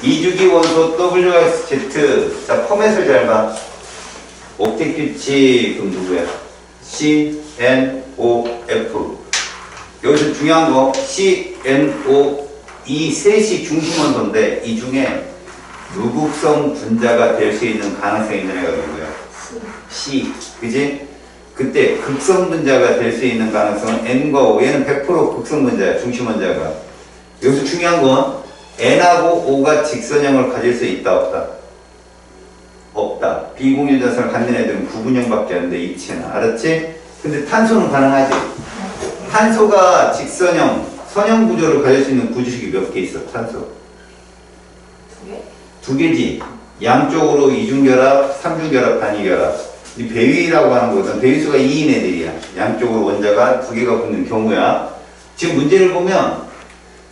2주기 원소 WXZ. 자, 포맷을 잘 봐. 옥텟 규칙, 그럼 누구야? CNOF. 여기서 중요한 거, CNO, 이 셋이 중심 원소인데, 이 중에 무극성 분자가 될 수 있는 가능성이 있는 애가 누구야? C. 그지? 그때 극성 분자가 될 수 있는 가능성은 N과 O. 얘는 100% 극성 분자야, 중심 원자가. 여기서 중요한 건 N하고 O가 직선형을 가질 수 있다, 없다? 없다. 비공유자성을 갖는 애들은 구분형밖에 안 돼, 이체는. 알았지? 근데 탄소는 가능하지. 탄소가 직선형, 선형 구조를 가질 수 있는 구조식이 몇 개 있어, 탄소? 두 개지. 양쪽으로 이중결합, 삼중결합, 단위결합. 이 배위라고 하는 것은 배위수가 2인 애들이야. 양쪽으로 원자가 두 개가 붙는 경우야. 지금 문제를 보면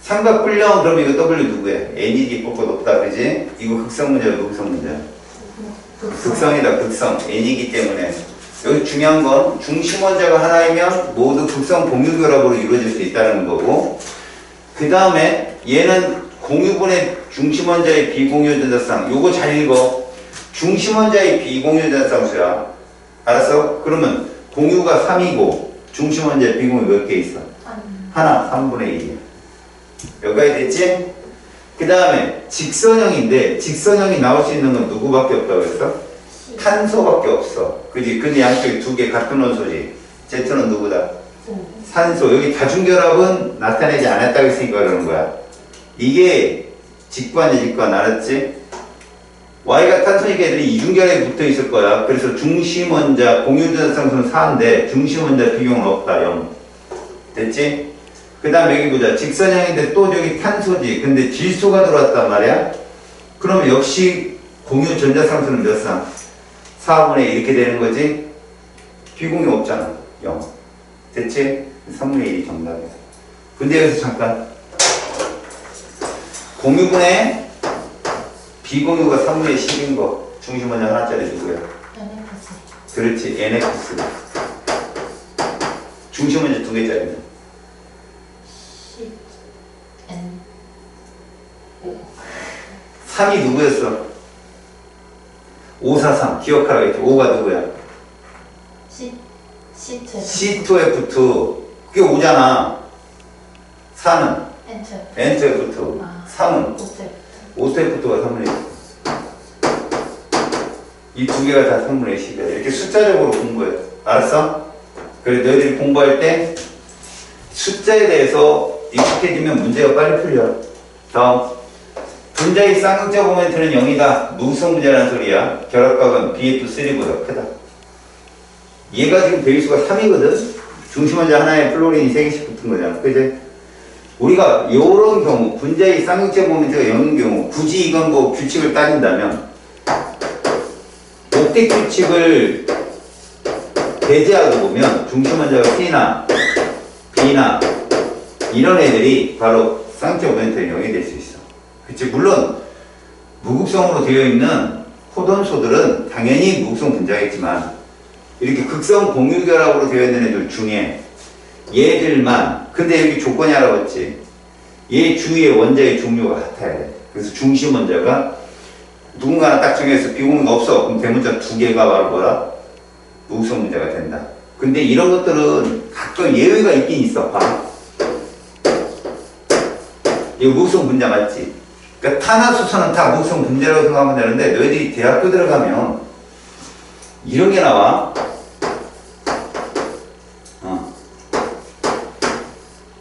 삼각불령, 그럼 이거 W 누구야? N이지, 볼 것 없다, 그지? 이거 극성 문제야, 무극성 문제야? 극성이다, 극성. N이기 때문에. 여기 중요한 건 중심 원자가 하나이면 모두 극성 공유결합으로 이루어질 수 있다는 거고, 그 다음에 얘는 공유분의 중심 원자의 비공유전자쌍. 요거 잘 읽어. 중심 원자의 비공유전자쌍수야. 알았어? 그러면 공유가 3이고 중심 원자의 비공유 몇 개 있어? 하나, 3분의 1이야. 여기까지 됐지? 그 다음에 직선형인데, 직선형이 나올 수 있는 건 누구밖에 없다고 했어? 탄소밖에 없어. 그지? 근데 양쪽에 두 개 같은 원소지. Z는 누구다? 산소. 여기 다중결합은 나타내지 않았다고 했으니까 그러는 거야. 이게 직관이 직관. 알았지? Y가 탄소니까 애들이 이중결합에 붙어 있을 거야. 그래서 중심 원자, 공유전자쌍수는 4인데 중심 원자 비교는 없다. 0. 됐지? 그 다음 여기 보자. 직선형인데 또 여기 탄소지. 근데 질소가 들어왔단 말이야. 그럼 역시 공유전자쌍수는 몇 쌍? 4분의 1 이렇게 되는 거지. 비공유 없잖아. 0. 됐지? 3분의 1이 정답이야. 근데 여기서 잠깐 공유분의 비공유가 3분의 10인 거. 중심 원자 하나짜리 누구야? NX. 그렇지. NX. 중심 원자 두 개짜리는? 10N. 3이 누구였어? 543. 기억하라 했지. 5가 누구야? C2F2. 그게 5잖아. 4는? N2F2. 3은? 5F2가 3분의 1. 이 두 개가 다 3분의 10이야. 이렇게 숫자적으로 공부해. 알았어? 그래, 너희들이 공부할 때 숫자에 대해서 익숙해지면 문제가 빨리 풀려. 다음. 분자의 쌍극자 모멘트는 0이다. 무극성 분자라는 소리야. 결합각은 BF3보다 크다. 얘가 지금 배위수가 3이거든? 중심 원자 하나에 플로린이 3개씩 붙은 거잖아. 그지? 우리가 요런 경우, 분자의 쌍극자 모멘트가 0인 경우, 굳이 이건 뭐 규칙을 따진다면, 옥텟 규칙을 배제하고 보면, 중심 원자가 C나 B나 이런 애들이 바로 쌍극자 모멘트의 0이 될 수 있어. 그치? 물론, 무극성으로 되어 있는 호돈소들은 당연히 무극성 분자겠지만, 이렇게 극성 공유결합으로 되어 있는 애들 중에 얘들만, 근데 여기 조건이 알아봤지? 얘 주위의 원자의 종류가 같아야 돼. 그래서 중심 원자가 누군가는 딱 정해서 비공유가 없어. 그럼 대문자 두 개가 바로 뭐라? 무극성 분자가 된다. 근데 이런 것들은 가끔 예외가 있긴 있어. 봐. 이거 무극성 분자 맞지? 그러니까 탄화수소는 다 무극성 분자라고 생각하면 되는데, 너희들이 대학교 들어가면 이런 게 나와.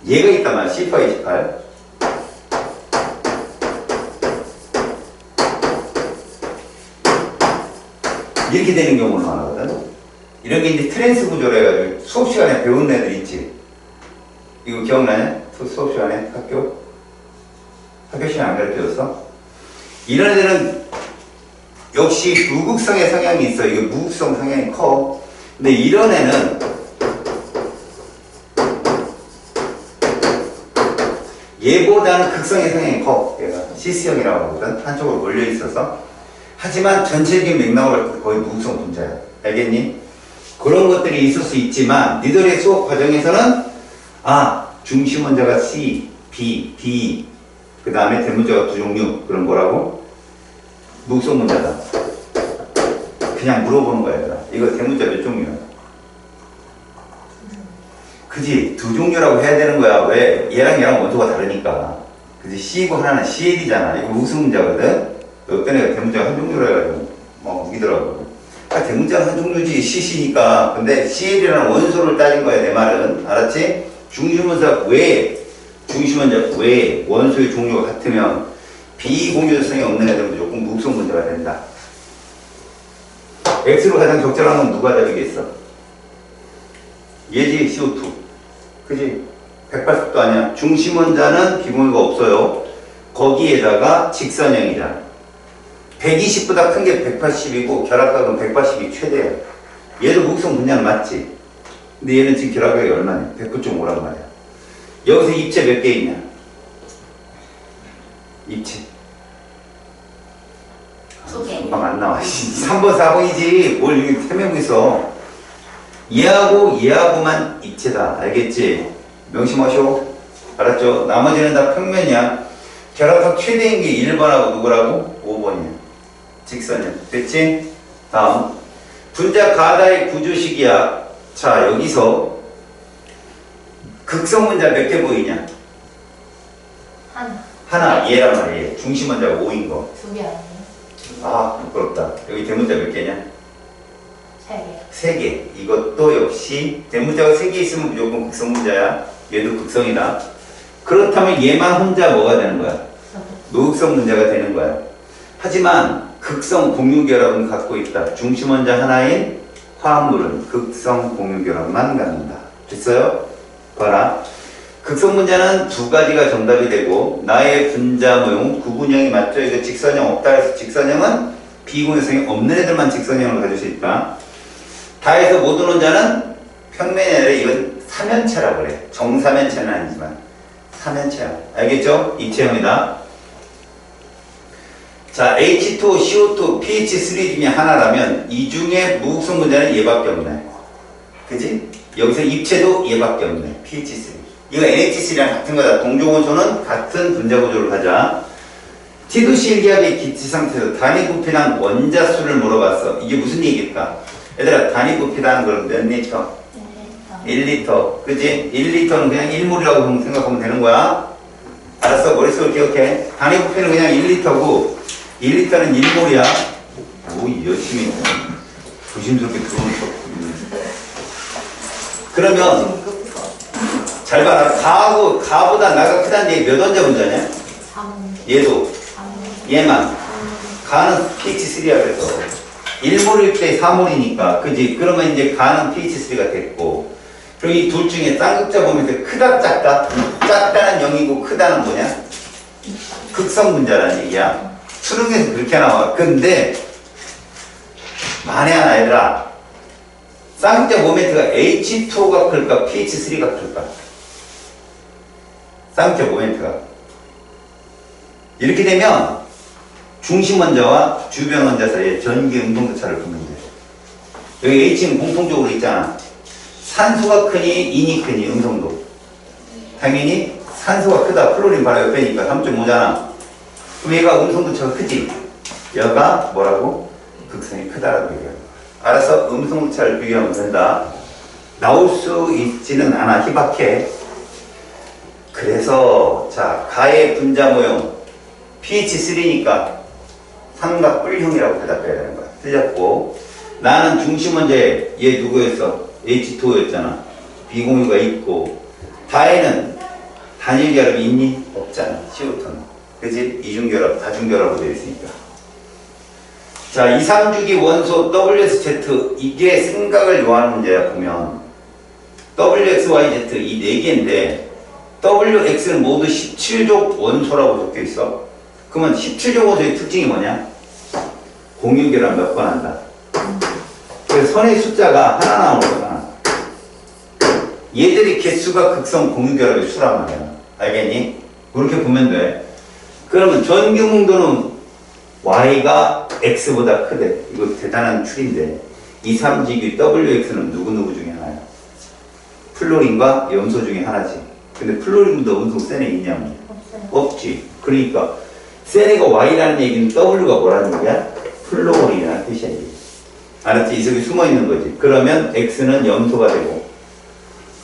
얘가 있단 말이야. C28. 이렇게 되는 경우는 많거든. 이런 게 이제 트랜스 구조로 해가지고 수업 시간에 배운 애들 있지. 이거 기억나냐? 수업 시간에 학교 시간에 안 가르쳐줬어? 이런 애들은 역시 무극성의 성향이 있어. 이거 무극성 성향이 커. 근데 이런 애는 얘보다는 극성의 성향이 커. 얘가 C형이라고 하거든. 한쪽으로 몰려 있어서. 하지만 전체적인 맥락을 볼 때 거의 무극성 분자야. 알겠니? 그런 것들이 있을 수 있지만 니들의 수업 과정에서는 중심 원자가 C, B, D 그 다음에 대문자가 두 종류. 그럼 뭐라고? 무극성 문자다. 그냥 물어보는 거야, 얘들아. 이거 대문자 몇 종류야? 그지? 두 종류라고 해야 되는 거야. 왜? 얘랑 얘랑 원소가 다르니까. 그지? C이고 하나는 CL이잖아. 이거 무극성 문자거든? 어떤 애가 대문자가 한 종류라 해가지고 웃기더라고. 아, 대문자는 한 종류지, CC니까. 근데 CL이라는 원소를 따진 거야, 내 말은. 알았지? 중심원자 외에, 중심원자 외에 원소의 종류가 같으면 비공유성이 없는 애들은 무조건 무극성 문제가 된다. X로 가장 적절한 건 누가 답이겠어? 얘지, CO2. 그지? 180도 아니야. 중심원자는 비공유가 없어요. 거기에다가 직선형이잖아. 120보다 큰 게 180이고 결합각은 180이 최대야. 얘도 무극성 분자는 맞지? 근데 얘는 지금 결합각이 얼마냐? 109.5란 말이야. 여기서 입체 몇 개 있냐? 입체. 두 개. 금방 안 나와. 3번, 4번이지. 뭘 여기 태매고 있어. 얘하고만 입체다. 알겠지? 명심하쇼. 알았죠? 나머지는 다 평면이야. 결합각 최대인 게 1번하고 누구라고? 5번이야. 직선형. 됐지? 다음. 분자 가다의 구조식이야. 자, 여기서 극성 분자 몇 개 보이냐? 하나. 얘란 말이에요. 중심 원자가 5인 거. 두 개 아니에요? 아, 부끄럽다. 여기 대문자 몇 개냐? 세 개. 3개. 이것도 역시 대문자가 3개 있으면 무조건 극성 문자야. 얘도 극성이다. 그렇다면 얘만 혼자 뭐가 되는 거야? 무극성 문자가 되는 거야. 하지만 극성 공유결합은 갖고 있다. 중심 원자 하나인 화합물은 극성 공유결합만 갖는다. 됐어요? 봐라. 극성 문자는 두 가지가 정답이 되고 나의 분자 모형은 구분형이 맞죠? 이거 직선형 없다 해서 직선형은 비공유성이 없는 애들만 직선형을 가질 수 있다. 다 해서 모든 원자는 평면이 아니라 이건 삼연체라고 그래. 정삼연체는 아니지만 삼연체야. 알겠죠? 입체형이다. 자, H2O, CO2, pH3 중에 하나라면 이 중에 무극성 문자는 얘밖에 없네. 그지? 여기서 입체도 얘밖에 없네. pH3. 이거 NH3랑 같은 거다. 동종원소는 같은 분자 구조를 가자. T2C1기압의 기체 상태에서 단위 부피당 원자 수를 물어봤어. 이게 무슨 얘기일까? 얘들아, 단위 부피당 그럼 몇 리터? 1리터. 그지? 1리터는 그냥 1몰이라고 생각하면 되는 거야. 알았어? 머릿속으로 기억해. 단위 부피는 그냥 1리터고 1리터는 1몰이야. 오, 열심히 조심스럽게 들어오는 거. 그러면 잘 봐라. 가보다 나가 크다는 얘기 몇 원자 분자냐? 3. 얘도. 3. 얘만. 가는 pH3야. 그래서 1몰일 때 4몰이니까. 그지? 그러면 이제 가는 pH3가 됐고. 그리고 이 둘 중에 쌍극자 보면 크다 작다? 작다는 0이고 크다는 뭐냐? 극성 분자라는 얘기야. 수능에서 그렇게 나와. 근데 만에 하나 얘들아, 쌍극자 모멘트가 H2O가 클까 pH3가 클까? 쌍극자 모멘트가 이렇게 되면 중심 원자와 주변 원자 사이에 전기 운동도 차를 보면 돼. 여기 H는 공통적으로 있잖아. 산소가 크니 인이 크니 음성도. 당연히 산소가 크다. 플로린 바로 옆에니까 3.5잖아. 그럼 얘가 음성도차가 크지? 얘가 뭐라고? 극성이 크다라고 얘기해요. 알아서 음성도차를 비교하면 된다. 나올 수 있지는 않아. 희박해. 그래서 자, 가의 분자 모형 pH3니까 삼각뿔형이라고 대답해야 되는 거야. 틀렸고 나는 중심 원자에 얘 누구였어? H2O였잖아. 비공유가 있고 다에는 단일 결합이 있니? 없잖아. CO2는. 그지? 이중결합, 다중결합으로 되어 있으니까. 자, 2, 3주기 원소 WSZ 이게 생각을 요하는 문제야. 보면 WXYZ 이 4개인데 WX는 모두 17족 원소라고 적혀 있어. 그러면 17족 원소의 특징이 뭐냐? 공유결합 몇 번 한다. 그래서 선의 숫자가 하나 나오는 거잖아. 얘들이 개수가 극성 공유결합의 수란 말이야. 알겠니? 그렇게 보면 돼. 그러면 전기몽도는 Y가 X보다 크대. 이거 대단한 추리인데 2, 3지기 WX는 누구누구 중에 하나야? 플로린과 염소 중에 하나지. 근데 플로린보다 음성 센 애 있냐고. 없어요. 없지. 그러니까 셀이가 Y라는 얘기는 W가 뭐라는 얘기야? 플로홀이라는 뜻이야. 이게. 알았지? 이 속에 숨어 있는 거지. 그러면 X는 염소가 되고.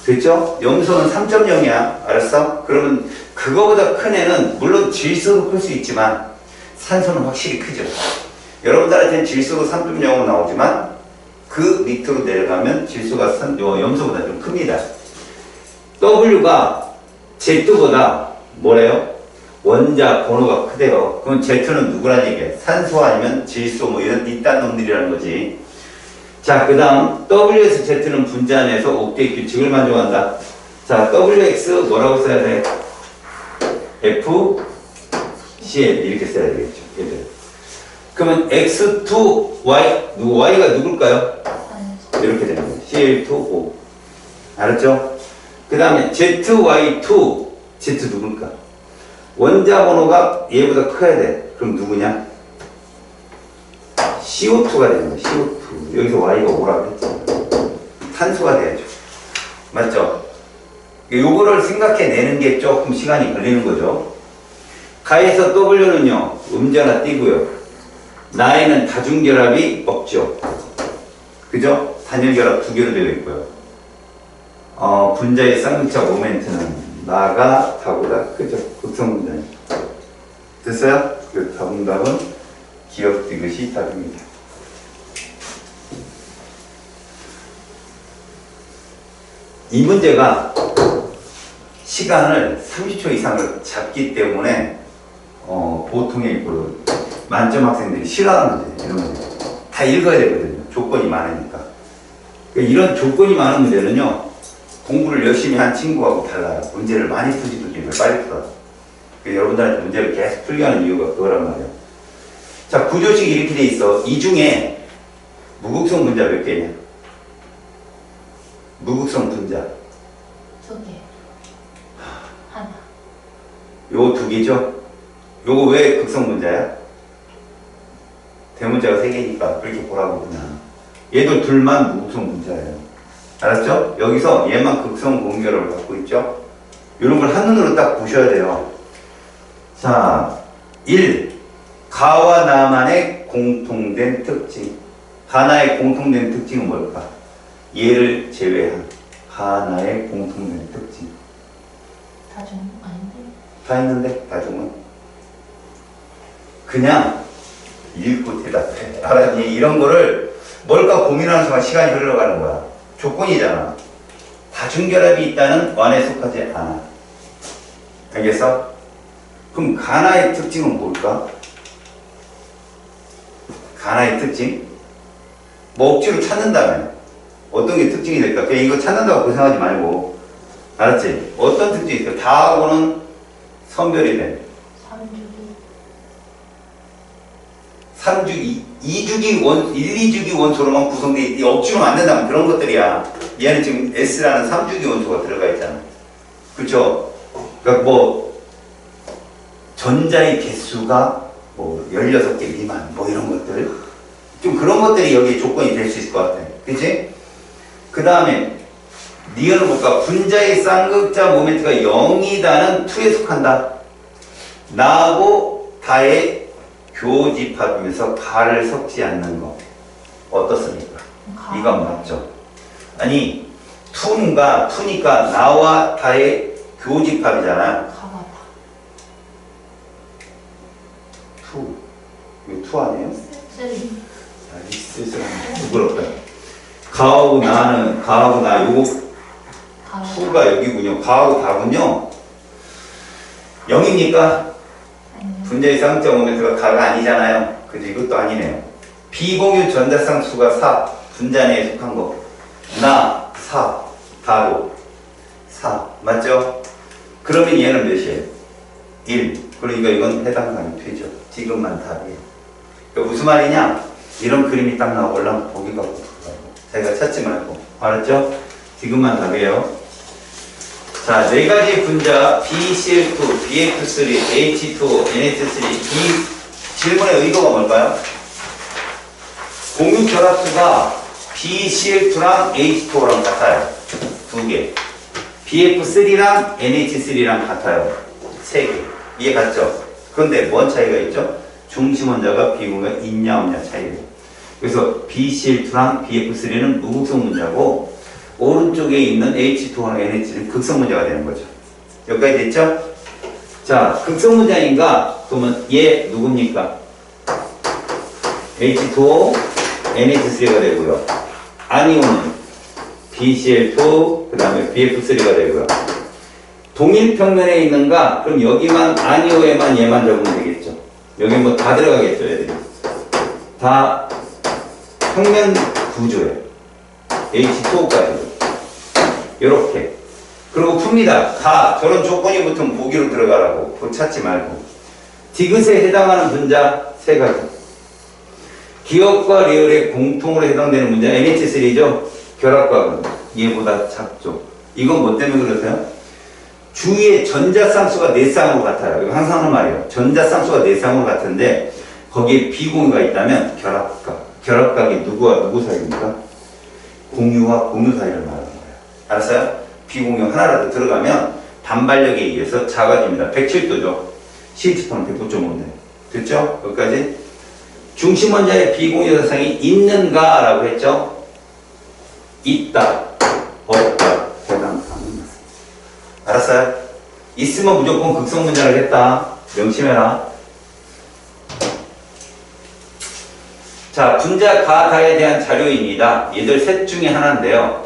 됐죠? 염소는 3.0이야. 알았어? 그러면 그거보다 큰 애는 물론 질소도 클 수 있지만 산소는 확실히 크죠. 여러분들한테는 질소도 3.0으로 나오지만 그 밑으로 내려가면 질소가 염소보다 좀 큽니다. W가 Z보다 뭐래요? 원자 번호가 크대요. 그럼 Z는 누구란 얘기야? 산소 아니면 질소 뭐 이딴 놈들이라는 거지. 자, 그 다음 W에서 Z는 분자내에서 옥텟 규칙을 만족한다. 자, WX 뭐라고 써야 돼? FCl 이렇게 써야 되겠죠. 얘들. 그러면 X2Y Y가 누굴까요? 이렇게 되는 거예요. Cl2O. 알았죠? 그 다음에 ZY2 Z 누굴까? 원자 번호가 얘보다 커야 돼. 그럼 누구냐? CO2가 되는 거야. CO2. 여기서 Y가 오라고 했잖아. 탄소가 돼야죠. 맞죠? 요거를 생각해내는 게 조금 시간이 걸리는 거죠. 가에서 W는요, 음자나 띄고요. 나에는 다중결합이 없죠. 그죠? 단일결합 두 개로 되어 있고요. 분자의 쌍극차 모멘트는 나가 다보다 크죠. 극성분자니. 됐어요? 그 답은 기억 디귿이 답입니다. 이 문제가 시간을 30초 이상을 잡기 때문에 보통의 만점 학생들이 싫어하는 문제, 이런 문제. 다 읽어야 되거든요. 조건이 많으니까. 그러니까 이런 조건이 많은 문제는요, 공부를 열심히 한 친구하고 달라요. 문제를 많이 풀지도 않고 빨리 풀어요. 그러니까 여러분들한테 문제를 계속 풀게 하는 이유가 그거란 말이에요. 자, 구조식이 이렇게 돼 있어. 이 중에 무극성 분자 몇 개냐? 무극성 분자. 2개. 하나. 요거 2개죠? 요거 왜 극성 분자야? 대문자가 3개니까 그렇게 보라고 그냥. 얘도 둘만 무극성 분자예요. 알았죠? 여기서 얘만 극성 공결을 갖고 있죠? 이런 걸 한눈으로 딱 보셔야 돼요. 자, 1. 가와 나만의 공통된 특징. 가나의 공통된 특징은 뭘까? 얘를 제외한 가나의 공통된 특징. 다중 아닌데? 다 있는데, 다중은. 그냥 읽고 대답해. 알았니? 이런 거를 뭘까 고민하는 순간 시간이 흘러가는 거야. 조건이잖아. 다중결합이 있다는 완에 속하지 않아. 알겠어? 그럼 가나의 특징은 뭘까? 가나의 특징? 뭐 억지로 찾는다면 어떤 게 특징이 될까? 그냥 이거 찾는다고 고생하지 말고. 알았지? 어떤 특징이 있을까? 다하고는 선별이 돼. 3주기, 2주기 2주기 원소로만 구성되어 있지 억지로 만든다면 그런 것들이야. 얘는 지금 S라는 3주기 원소가 들어가 있잖아. 그렇죠? 그러니까 뭐 전자의 개수가 뭐 16개 미만 뭐 이런 것들 좀 그런 것들이 여기에 조건이 될 수 있을 것 같아. 그치? 그 다음에 니은을 볼까? 분자의 쌍극자 모멘트가 0이다는 2에 속한다. 나하고 다의 교집합이면서 가를 섞지 않는 거 어떻습니까? 이건 맞죠? 아니 투니까 나와 다의 교집합이잖아. 가봐다. 이거 투 아니에요? 쓰리. 아이 쓸쓸하네. 부끄럽다. 가하고 나 요거 투가 여기군요. 가하고 다군요. 0입니까? 분자의 쌍극자 모멘트가 가가 아니잖아요. 그죠? 이것도 아니네요. 비공유 전자쌍 수가 4. 분자 내에 속한 거. 나 4. 다도 4. 맞죠? 그러면 얘는 몇이에요? 1. 그러니까 이건 해당사항이 되죠. 지금만 답이에요. 그러니까 무슨 말이냐? 이런 그림이 딱 나오려면 보기가 자기가 찾지 말고. 알았죠? 지금만 답이에요. 자, 네 가지 분자 BCl2, BF3, H2, NH3 이 질문의 의도가 뭘까요? 공유 결합수가 BCl2랑 H2랑 같아요. 2개. BF3랑 NH3랑 같아요. 3개. 이해 갔죠? 그런데 뭔 차이가 있죠? 중심 원자가 비공유가 있냐 없냐 차이예요. 그래서 BCl2랑 BF3는 무극성 문자고 오른쪽에 있는 H2랑 NH는 극성 문자가 되는 거죠. 여기까지 됐죠? 자, 극성 문자인가? 그러면 얘 누굽니까? H2O, NH3가 되고요. 아니오는 BCl2, 그 다음에 BF3가 되고요. 동일 평면에 있는가? 그럼 여기만 아니오에만 얘만 적으면 되겠죠. 여기 뭐 다 들어가겠죠, 얘들이. 다 평면 구조예요. H2O까지. 요렇게. 그리고 풉니다. 다 저런 조건이 붙으면 보기로 들어가라고. 그거 찾지 말고. 디귿에 해당하는 분자 세 가지. 기억과 리얼에 공통으로 해당되는 문제 NH3죠. 결합각은 얘보다 작죠. 이건 뭐 때문에 그러세요? 주위에 전자쌍수가 4쌍으로 같아요. 이거 항상 하는 말이에요. 전자쌍수가 4쌍으로 같은데 거기에 비공유가 있다면 결합각. 결합각이 누구와 누구 사이입니까? 공유와 공유 사이를 말하는 거예요. 알았어요? 비공유 하나라도 들어가면 반발력에 의해서 작아집니다. 107도죠. CH4는 109.5인데. 됐죠? 여기까지? 중심 원자의 비공유 사상이 있는가? 라고 했죠? 있다. 없다. 대답 가능합니다. 알았어요? 있으면 무조건 극성 문자를 했다. 명심해라. 자, 분자 가다에 대한 자료입니다. 얘들 셋 중에 하나인데요.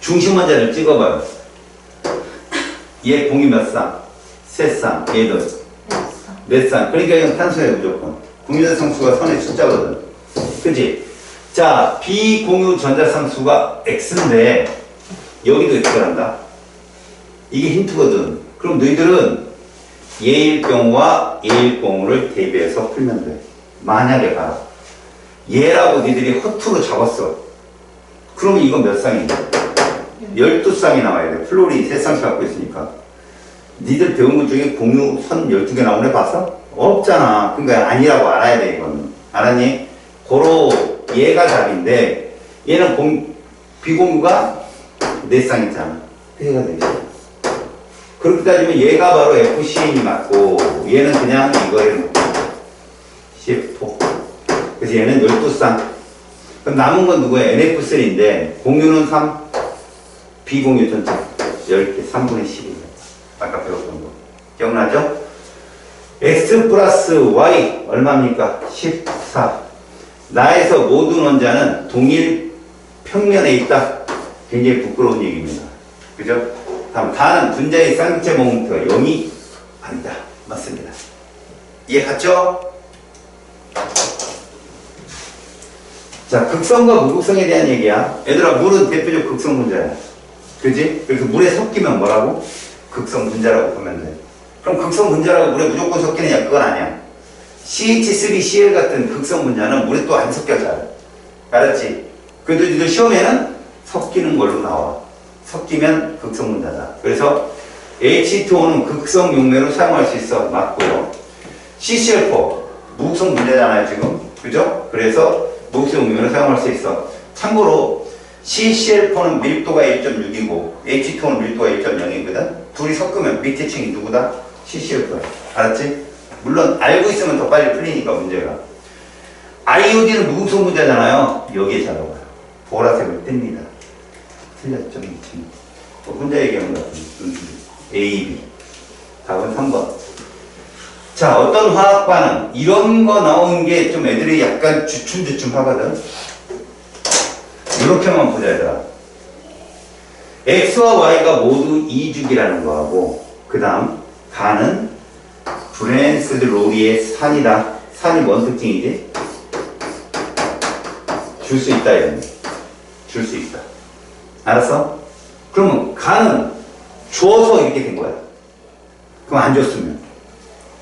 중심 원자를 찍어봐요. 얘 공유 몇 쌍? 세 쌍. 얘들 몇 쌍? 그러니까 이건 탄수예요, 무조건. 공유전자상수가 선의 숫자거든. 그치? 자, 비공유 전자상수가 X인데 여기도 X가 난다. 이게 힌트거든. 그럼 너희들은 얘일 경우와 얘일 경우를 대비해서 풀면 돼. 만약에 봐라. 얘라고 니들이 허투루 잡았어. 그러면 이건 몇 쌍인데? 12쌍이 나와야 돼. 플로리 3쌍씩 갖고 있으니까. 니들 배운 것 중에 공유 선 12개 나오는 애 봤어? 없잖아. 그러니까 아니라고 알아야 돼, 이거는. 알았니? 고로 얘가 답인데 얘는 비공유가 4쌍 있잖아. 얘가 되죠. 그렇게 따지면 얘가 바로 FCN이 맞고 얘는 그냥 이거에 맞고 CF4. 그래서 얘는 12쌍. 그럼 남은 건 누구예요? NF3인데 공유는 3, 비공유 전체 10개, 3분의 12. 아까 배웠던 거. 기억나죠? X 플러스 Y 얼마입니까? 14. 나에서 모든 원자는 동일 평면에 있다. 굉장히 부끄러운 얘기입니다. 그죠? 다음 다는 분자의 쌍기체 모멘트가 0이 아니다. 맞습니다. 이해 갔죠? 자, 극성과 무극성에 대한 얘기야. 얘들아, 물은 대표적 극성 분자야. 그지? 그래서 물에 섞이면 뭐라고? 극성 분자라고 보면 돼. 그럼 극성 분자라고 물에 무조건 섞이느냐? 그건 아니야. CH3Cl 같은 극성 분자는 물에 또 안 섞여 잘. 알았지? 그래도 니들 시험에는 섞이는 걸로 나와. 섞이면 극성 분자다. 그래서 H2O는 극성 용매로 사용할 수 있어. 맞고요. CCl4 무극성 분자잖아요, 지금. 그죠? 그래서 무극성 용매로 사용할 수 있어. 참고로 CCl4는 밀도가 1.6이고 H2O는 밀도가 1.0이거든. 둘이 섞으면 밑에 층이 누구다? CCl4야. 알았지? 물론 알고 있으면 더 빨리 풀리니까 문제가. 아이오딘은 무극성 분자잖아요. 여기에 잡아봐요. 보라색을 뗍니다. 틀렸죠? 혼자 얘기하는 것 같은 A, B. 답은 3번. 자, 어떤 화학 반응? 이런 거 나오는 게 좀 애들이 약간 주춤주춤 하거든. 이렇게만 보자, 얘들아. X와 Y가 모두 이주기라는 거하고, 그 다음, 가는 브랜스드 로리의 산이다. 산이 뭔 특징이지? 줄 수 있다, 이런. 줄 수 있다. 알았어? 그러면 가는 줘서 이렇게 된 거야. 그럼 안 줬으면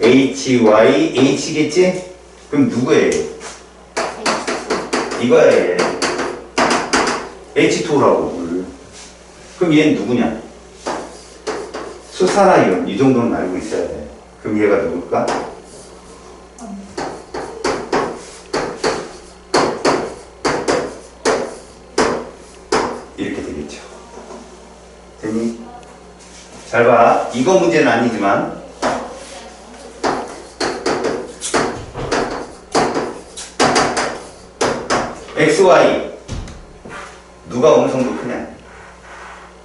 H, Y, H겠지? 그럼 누구예요? 이거야, 얘. H2O라고. 그럼 얘는 누구냐? 수산화이온. 이 정도는 알고 있어야 돼. 그럼 얘가 누굴까? 이렇게 되겠죠. 됐니? 잘 봐. 이거 문제는 아니지만 x, y 누가 어느 정도 크냐?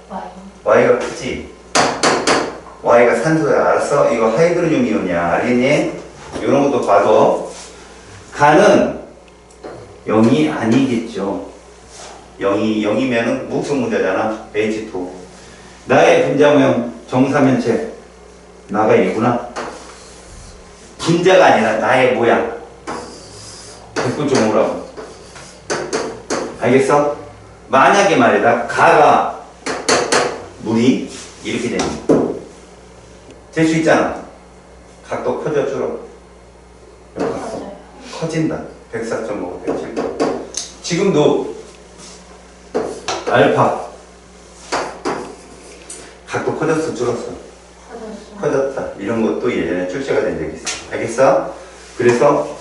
Y. y가 크지? y가 산소야. 알았어? 이거 하이드로늄 이온이야. 알겠니? 이런 것도 봐도 가는 0이 아니겠죠. 0이면은 무슨 문제잖아. H2. 나의 분자 모형 정사면체 나가 1구나. 분자가 아니라 나의 모양 109.5라고. 알겠어? 만약에 말이다 가가 물이 이렇게 되는 될 수 있잖아. 각도 커져 줄어. 맞아요. 커진다. 104.5, 107. 지금도 알파 각도 커졌어, 줄었어? 커졌어. 커졌다. 이런 것도 예전에 출제가 된 적이 있어. 알겠어? 그래서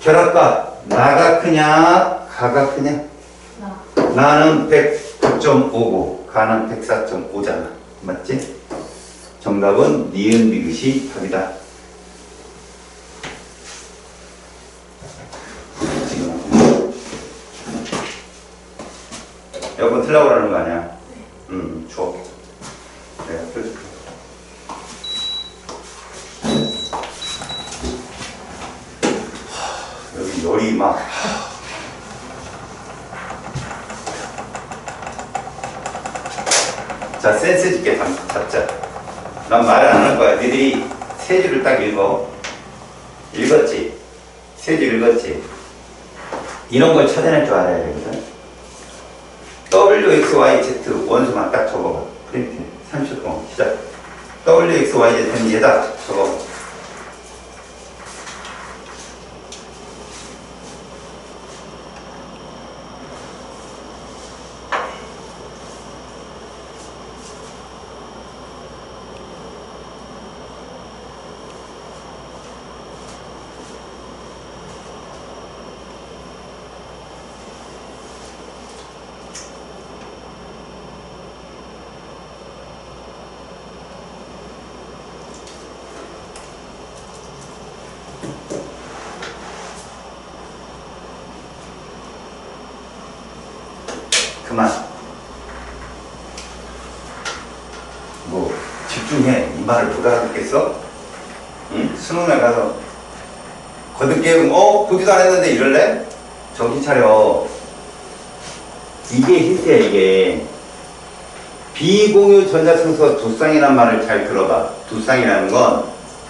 결합값 나가 크냐 가가 크냐? 나. 나는 109.5고 가는 104.5잖아. 맞지? 정답은 니은 비긋이 답이다. 지금 여러분 틀라고 그러는 거 아니야? 줘. 내가 펴줄게. 여기 열이 막. 자, 센스 있게 잡자. 난 말을 안 할 거야. 니들이 세 줄을 딱 읽어. 읽었지? 세 줄 읽었지? 이런 걸 찾아낼 줄 알아야 되거든. W, X, Y, Z 원수만 딱 적어봐. 프린트. 30초 동안 시작. W, X, Y, Z는 얘다. 적어봐. 그만. 뭐 집중해. 이 말을 못 알아듣겠어? 응? 수능날 가서 거듭깨우고 보지도 안 했는데 이럴래? 정신 차려. 이게 힌트야. 이게 비공유 전자층수가 두 쌍이라는 말을 잘 들어봐. 두 쌍이라는 건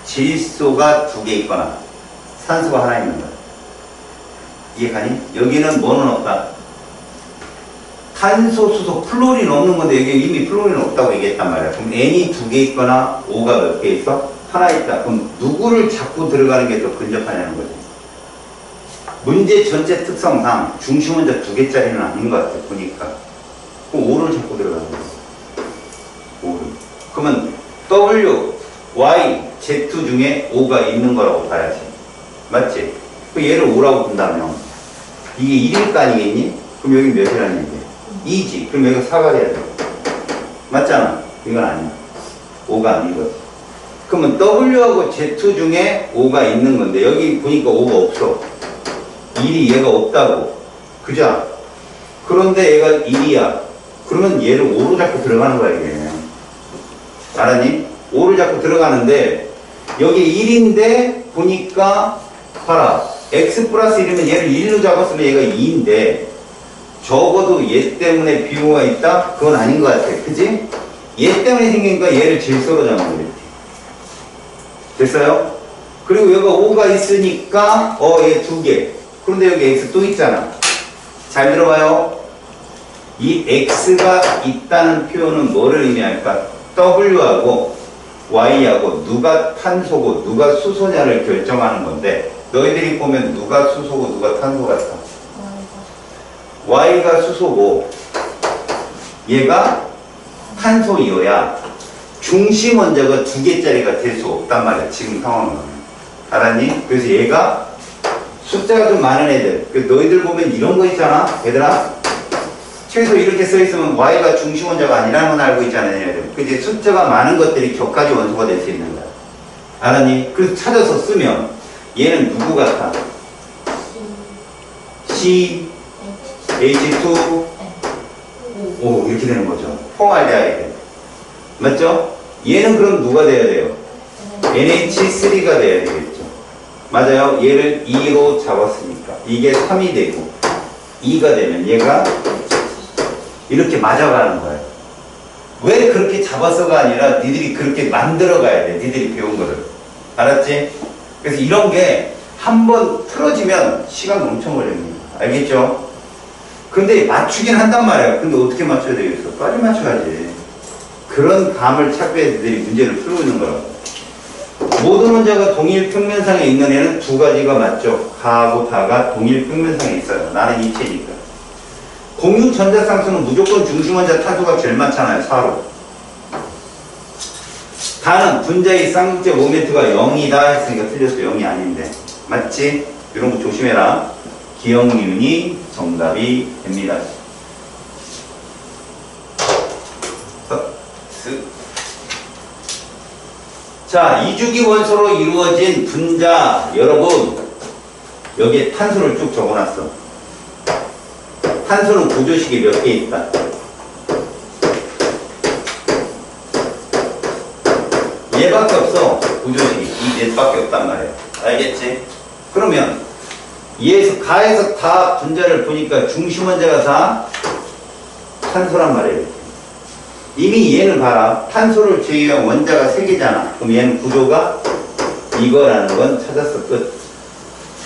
질소가 두 개 있거나 산소가 하나 있는 거야. 이해가니? 여기는 뭐는 없다. 탄소, 수소, 플로린 없는 건데 여기 이미 플로린 없다고 얘기했단 말이야. 그럼 N이 두 개 있거나 O가 몇 개 있어? 하나 있다. 그럼 누구를 자꾸 들어가는 게 더 근접하냐는 거지. 문제 전체 특성상 중심 원자 두 개짜리는 아닌 것 같아. 보니까. 그럼 O를 자꾸 들어가는 거야. O를. 그러면 W, Y, Z 중에 O가 있는 거라고 봐야지. 맞지? 그럼 얘를 O라고 본다면 이게 1일 거 아니겠니? 그럼 여기 몇이라는 얘기야? 2지. 그럼 여기가 4가 돼야 돼. 맞잖아. 이건 아니야. 5가 아닌 거지. 그러면 W하고 Z 중에 5가 있는 건데 여기 보니까 5가 없어. 1이 얘가 없다고. 그죠? 그런데 얘가 1이야. 그러면 얘를 5로 자꾸 들어가는 거야 이게. 알았니? 5를 자꾸 들어가는데 여기 1인데 보니까 봐라. X 플러스 1이면 얘를 1로 잡았으면 얘가 2인데 적어도 얘 때문에 비호가 있다? 그건 아닌 것 같아. 그지? 얘 때문에 생기니까 얘를 질소로 잡는 거지. 됐어요? 그리고 여기가 5가 있으니까 얘 두 개. 그런데 여기 X 또 있잖아. 잘 들어봐요. 이 X가 있다는 표현은 뭐를 의미할까? W하고 Y하고 누가 탄소고 누가 수소냐를 결정하는 건데 너희들이 보면 누가 수소고 누가 탄소 같아? Y가 수소고 얘가 탄소이어야 중심 원자가 두 개짜리가 될 수 없단 말이야. 지금 상황은. 알았니? 그래서 얘가 숫자가 좀 많은 애들. 너희들 보면 이런 거 있잖아. 얘들아. 최소 이렇게 써있으면 Y가 중심 원자가 아니라는 건 알고 있잖아. 얘네들. 그치? 숫자가 많은 것들이 격가지 원소가 될 수 있는 거야. 알았니? 그래서 찾아서 쓰면 얘는 누구 같아? C H2, O 이렇게 되는 거죠. 포괄돼야 돼. 맞죠? 얘는 그럼 누가 돼야 돼요? NH3가 돼야 되겠죠. 맞아요. 얘를 2로 잡았으니까 이게 3이 되고 2가 되면 얘가 이렇게 맞아가는 거예요. 왜 그렇게 잡아서가 아니라 니들이 그렇게 만들어 가야 돼. 니들이 배운 거를. 알았지? 그래서 이런 게 한번 틀어지면 시간 엄청 걸립니다. 알겠죠? 근데 맞추긴 한단 말이에요. 근데 어떻게 맞춰야 되겠어? 빨리 맞춰야지. 그런 감을 찾고 애들이 문제를 풀고 있는 거라고. 모든 원자가 동일 평면상에 있는 애는 두 가지가 맞죠. 가하고 다가 동일 평면상에 있어요. 나는 이체니까. 공유 전자상수는 무조건 중심원자 탄소가 제일 많잖아요. 4로. 다는 분자의 쌍극제 모멘트가 0이다 했으니까 틀렸어. 0이 아닌데. 맞지? 이런 거 조심해라. 기억리은이 정답이 됩니다. 자, 이주기 원소로 이루어진 분자, 여러분 여기에 탄소를 쭉 적어놨어. 탄소는 구조식이 몇 개 있다. 얘밖에 없어. 구조식이 이 넷밖에 없단 말이야. 알겠지? 그러면 얘에서 가에서 다 분자를 보니까 중심 원자가 다 탄소란 말이에요. 이미 얘는 봐라. 탄소를 제외한 원자가 3개잖아. 그럼 얘는 구조가 이거라는 건 찾았어. 끝.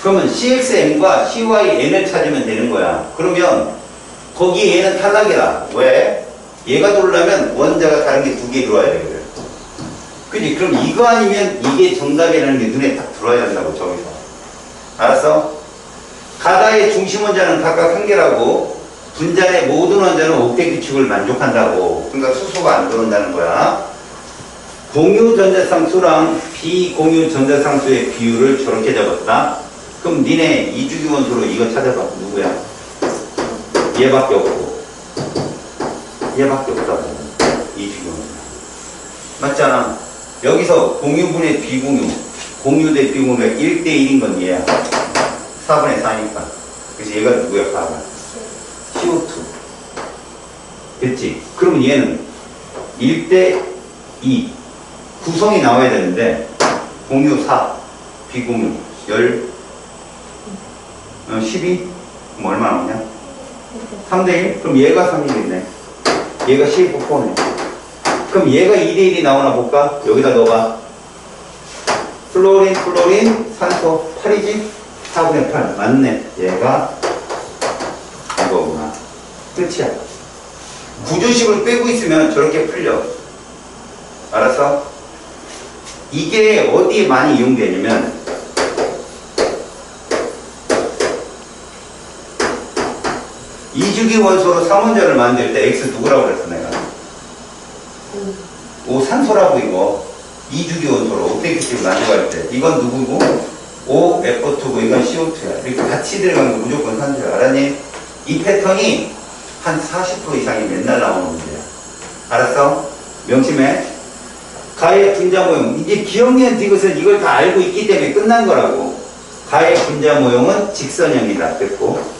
그러면 CXN과 CYN을 찾으면 되는 거야. 그러면 거기 얘는 탈락이다. 왜? 얘가 들어오려면 원자가 다른 게 2개 들어와야 되거든. 그지? 그럼 이거 아니면 이게 정답이라는 게 눈에 딱 들어와야 된다고, 저기서. 알았어? 가다의 중심 원자는 각각 1개라고 분자 내 모든 원자는 옥텟 규칙을 만족한다고. 그러니까 수소가 안 들어온다는 거야. 공유 전자상수랑 비공유 전자상수의 비율을 저렇게 잡았다. 그럼 니네 이주기 원소로 이거 찾아봐. 누구야? 얘밖에 없고 얘밖에 없다고. 이주기 원소. 맞잖아. 여기서 공유분의 비공유, 공유 대 비공유가 1대1인 건 얘야. 4분의 4니까. 그래서 얘가 누구야? 봐봐. CO2. 됐지? 그러면 얘는 1대2 구성이 나와야 되는데 공유 4, 비공유 12? 그럼 얼마 나오냐? 3대1? 그럼 얘가 3이겠네. 얘가 12%네. 그럼 얘가 2대1이 나오나 볼까? 여기다 넣어봐. 플로린, 산소 8이지? 4분의 8. 맞네. 얘가 이거구나. 끝이야. 구조식을 빼고 있으면 저렇게 풀려. 알았어? 이게 어디에 많이 이용되냐면 이주기 원소로 3원자를 만들 때 X 누구라고 그랬어 내가? O 산소라고 이거. 이주기 원소로 옥텟 규칙을 만들어갈 때 이건 누구고? O F2고 이건 CO2야. 이렇게 같이 들어간 거 무조건 산소야. 알았니? 이 패턴이 한 40% 이상이 맨날 나오는 문제야. 알았어? 명심해. 가의 분자 모형. 이제 기억니은 디귿은 이걸 다 알고 있기 때문에 끝난 거라고. 가의 분자 모형은 직선형이다. 됐고.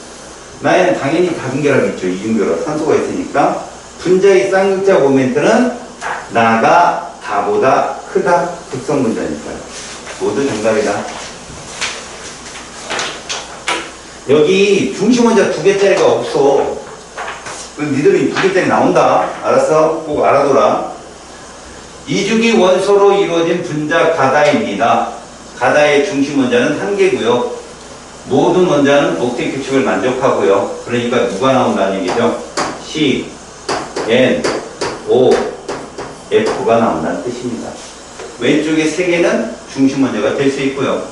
나에는 당연히 다분결합이 있죠. 이중결합. 산소가 있으니까. 분자의 쌍극자 모멘트는 나가 다보다 크다. 극성 분자니까요. 모두 정답이다. 여기 중심 원자 2개짜리가 없어. 니들이 2개짜리 나온다. 알았어? 꼭 알아둬라. 이주기 원소로 이루어진 분자 가다입니다. 가다의 중심 원자는 1개고요. 모든 원자는 옥텟 규칙을 만족하고요. 그러니까 누가 나온다는 얘기죠? C, N, O, F가 나온다는 뜻입니다. 왼쪽에 3개는 중심 원자가 될 수 있고요.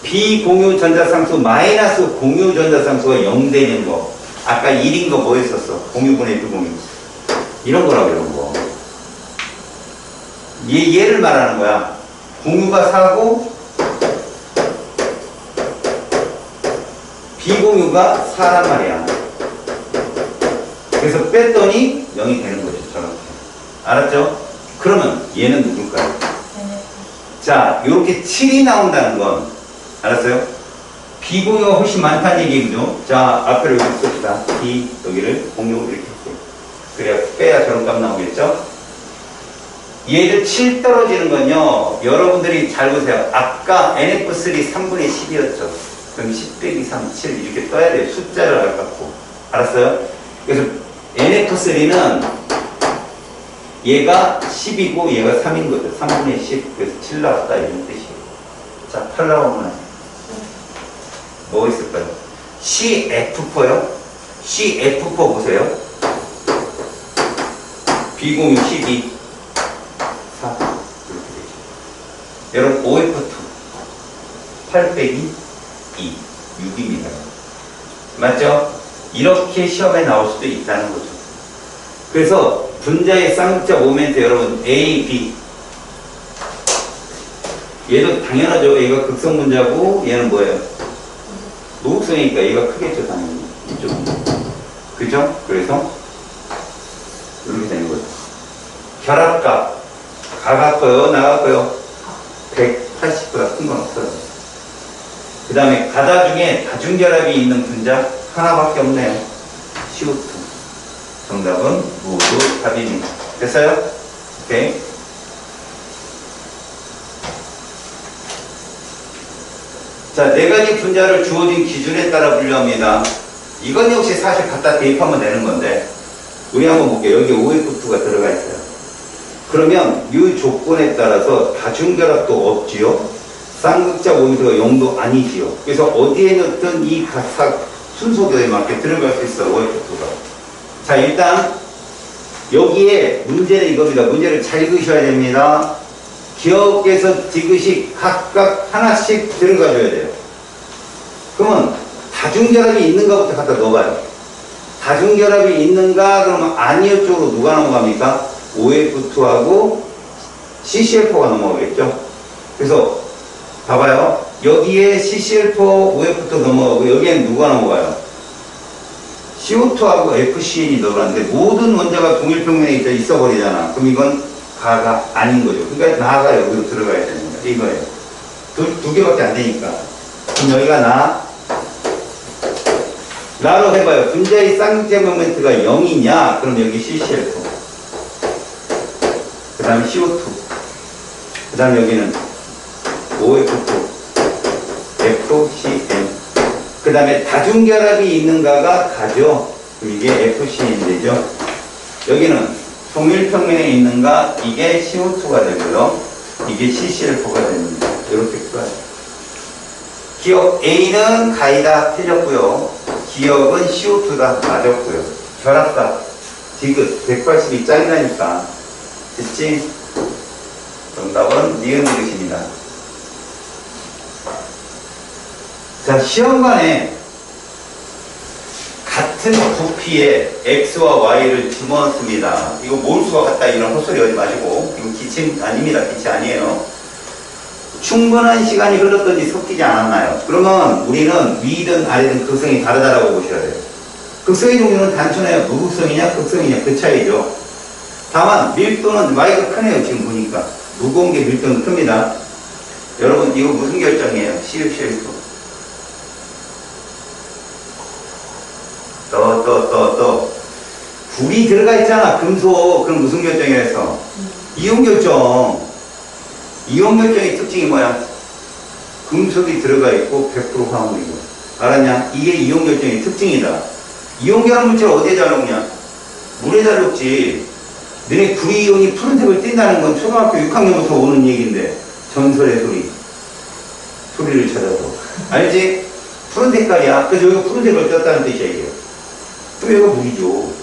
비공유 전자상수 마이너스 공유 전자상수가 0 되는 거. 아까 1인 거 뭐 했었어? 공유분의 비공유. 이런 거라고 이런 거. 얘를 말하는 거야. 공유가 4고 비공유가 4란 말이야. 그래서 뺐더니 0이 되는 거죠. 저렇게. 알았죠? 그러면 얘는 누굴까요? 자, 이렇게 7이 나온다는 건 알았어요? 비공유가 훨씬 많다는 얘기죠. 자, 앞을 여기 씁시다. B, 여기를 공유 이렇게 할게요. 그래야 빼야 저런 값 나오겠죠? 얘를 7 떨어지는 건요, 여러분들이 잘 보세요. 아까 NF3 3분의 10이었죠. 그럼 10 빼기 3, 7 이렇게 떠야 돼요. 숫자를 알갖고. 알았어요? 그래서 NF3는 얘가 10이고 얘가 3인 거죠. 3분의 10. 그래서 7 나왔다. 이런 뜻이에요. 자, 8 나오면 뭐 있을까요? CF4요? CF4 보세요. 비공유 12. 4. 이렇게 되죠. 여러분, OF2. 8 빼기 2. 6입니다. 맞죠? 이렇게 시험에 나올 수도 있다는 거죠. 그래서 분자의 쌍극자 모멘트 여러분 A, B 얘도 당연하죠. 얘가 극성 분자고 얘는 뭐예요? 노극성이니까 얘가 크겠죠. 당연히 이쪽은. 그죠? 그래서 이렇게 되는 거죠. 결합값 가갖고요 나갔고요 180보다 큰 건 없어요. 그 다음에 가다 중에 다중결합이 있는 분자 하나밖에 없네요. CO2. 정답은 모두 답입니다. 됐어요? 오케이. 자, 네 가지 분자를 주어진 기준에 따라 분류합니다. 이건 역시 사실 갖다 대입하면 되는 건데, 우리 한번 볼게요. 여기 OF2가 들어가 있어요. 그러면 이 조건에 따라서 다중결합도 없지요. 쌍극자 모멘트가 0도 아니지요. 그래서 어디에 넣든 이 각각 순서대에 맞게 들어갈 수 있어요. OF2가. 자, 일단 여기에 문제는 이겁니다. 문제를 잘 읽으셔야 됩니다. 기억에서 지그시 각각 하나씩 들어가줘야 돼요. 그러면 다중결합이 있는가부터 갖다 넣어봐요. 다중결합이 있는가? 그러면 아니요 쪽으로 누가 넘어갑니까? OF2하고 CCl4가 넘어가겠죠. 그래서 봐봐요. 여기에 CCl4, OF2 넘어가고 여기에는 누가 넘어가요? CO2하고 FCN이 들어가는데 모든 원자가 동일평면에 있어버리잖아. 그럼 이건 가가 아닌 거죠. 그러니까 나가 여기로 들어가야 됩니다. 이거예요. 두 개밖에 안 되니까. 그럼 여기가 나로 해봐요. 분자의 쌍극자 모멘트가 0이냐? 그럼 여기 CCl4. 그 다음에 CO2. 그 다음에 여기는 OF2, FCN. 그 다음에 다중결합이 있는가가 가죠. 그럼 이게 FCN이 되죠. 여기는 동일평면에 있는가, 이게 CO2가 되고요. 이게 CCl4가 됩니다. 이렇게 풀어요. 기억 A는 가이다 틀렸고요. 기억은 CO2다 맞았고요. 결합값 디귿 180이 짱이라니까. 됐지? 정답은 니은 디귿입니다. 자, 시험관에 같은 부피에 X와 Y를 집어넣습니다. 이거 몰수가 같다 이런 헛소리 하지 마시고, 이거 기침 아닙니다. 기침 아니에요. 충분한 시간이 흘렀더니 섞이지 않았나요? 그러면 우리는 위든 아래든 극성이 다르다라고 보셔야 돼요. 극성의 종류는 단순해요. 무극성이냐 극성이냐 그 차이죠. 다만 밀도는 Y가 크네요. 지금 보니까 무거운 게 밀도는 큽니다. 여러분 이거 무슨 결정이에요? CFCL2 불이 들어가 있잖아. 금속. 그럼 무슨 결정이라서? 이온 결정. 이온 결정의 특징이 뭐야? 금속이 들어가 있고 100% 화합물이고. 알았냐? 이게 이온 결정의 특징이다. 이온 결합 물질 어디에 잘 녹냐? 물에 잘 녹지. 너네 구리이온이 푸른색을 띈다는 건 초등학교 6학년부터 오는 얘기인데, 전설의 소리를 찾아서. 알지? 푸른 색깔이야. 그래서 여기가 푸른색을 떴다는 뜻이야, 이게. 그럼 얘가 물이죠.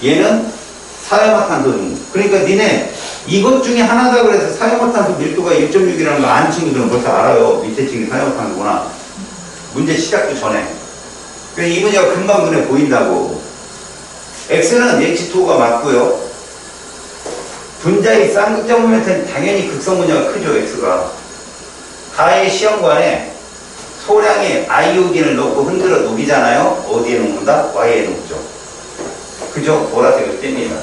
얘는 사이화탄소. 그러니까 니네 이것 중에 하나다 그래서 사이화탄소 밀도가 1.6이라는 거 아는 친구들은 벌써 알아요. 밑에 층이 사이화탄소구나. 문제 시작도 전에. 그래서 이 문제가 금방 눈에 보인다고. X는 H2O가 맞고요. 분자의 쌍극자 모멘트는 당연히 극성 분자가 크죠, X가. 가의 시험관에 소량의 아이오딘을 넣고 흔들어 녹이잖아요. 어디에 녹는다? Y에 녹죠. 그죠? 보라색을 띱니다.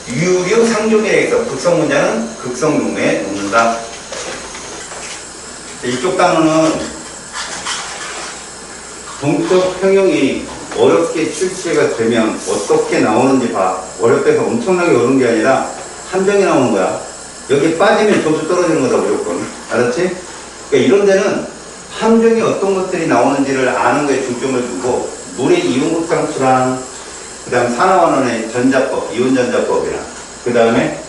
유류 상종이라서 극성 분자는 극성 용매에 녹는다. 이쪽 단어는 동적 평형이 어렵게 출제가 되면 어떻게 나오는지 봐. 어렵게 해서 엄청나게 어려운 게 아니라 함정이 나오는 거야. 여기 빠지면 점수 떨어지는 거다 무조건. 알았지? 그러니까 이런 데는 함정이 어떤 것들이 나오는지를 아는 거에 중점을 두고 물의 이온극상수랑 그 다음 산화원원의 전자법, 이온전자법이랑 그 다음에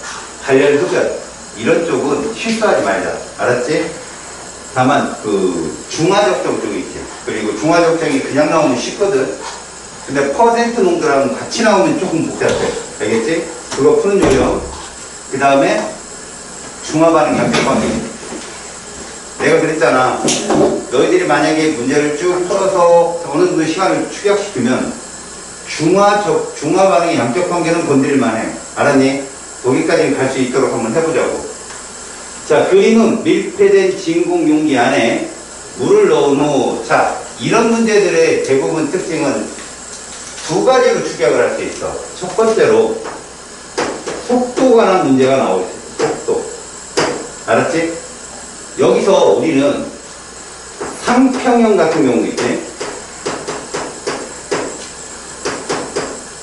발열흡연 이런 쪽은 실수하지 말자. 알았지? 다만 그 중화적정 쪽이 있지. 그리고 중화적정이 그냥 나오면 쉽거든. 근데 퍼센트 농도랑 같이 나오면 조금 복잡해. 알겠지? 그거 푸는 요령. 그 다음에 중화반응 약격관계. 내가 그랬잖아. 너희들이 만약에 문제를 쭉 풀어서 어느 정도 시간을 축약시키면 중화반응의 양격관계는 건드릴만 해. 알았니? 거기까지 갈 수 있도록 한번 해보자고. 자, 그림은 밀폐된 진공 용기 안에 물을 넣은 후, 자, 이런 문제들의 대부분 특징은 두 가지로 축약을 할 수 있어. 첫 번째로 속도 관한 문제가 나올 수 있어. 속도. 알았지? 여기서 우리는 상평형 같은 경우 있지?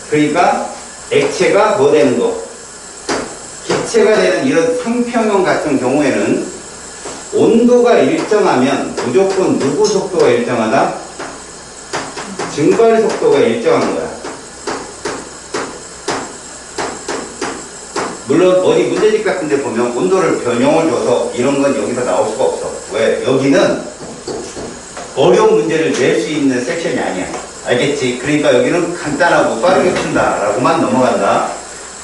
그러니까 액체가 뭐 되는 거? 기체가 되는 이런 상평형 같은 경우에는 온도가 일정하면 무조건 누구 속도가 일정하다? 증발 속도가 일정한 거야. 물론 어디 문제집 같은 데 보면 온도를 변형을 줘서 이런 건 여기서 나올 수가 없어. 왜? 여기는 어려운 문제를 낼 수 있는 섹션이 아니야. 알겠지? 그러니까 여기는 간단하고 빠르게 푼다 라고만 넘어간다.